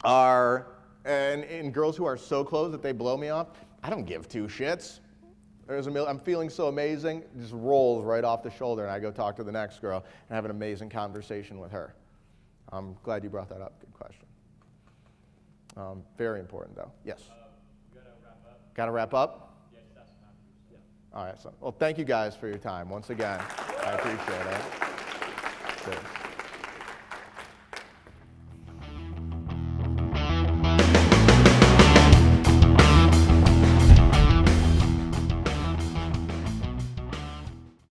are, and girls who are so closed that they blow me off, I don't give 2 shits. I'm feeling so amazing, it just rolls right off the shoulder, and I go talk to the next girl and have an amazing conversation with her. I'm glad you brought that up. Good question. Very important, though. Yes? You gotta wrap up. Got to wrap up? Yes, that's not. Yeah. All right. So, well, thank you guys for your time. Once again, I appreciate it.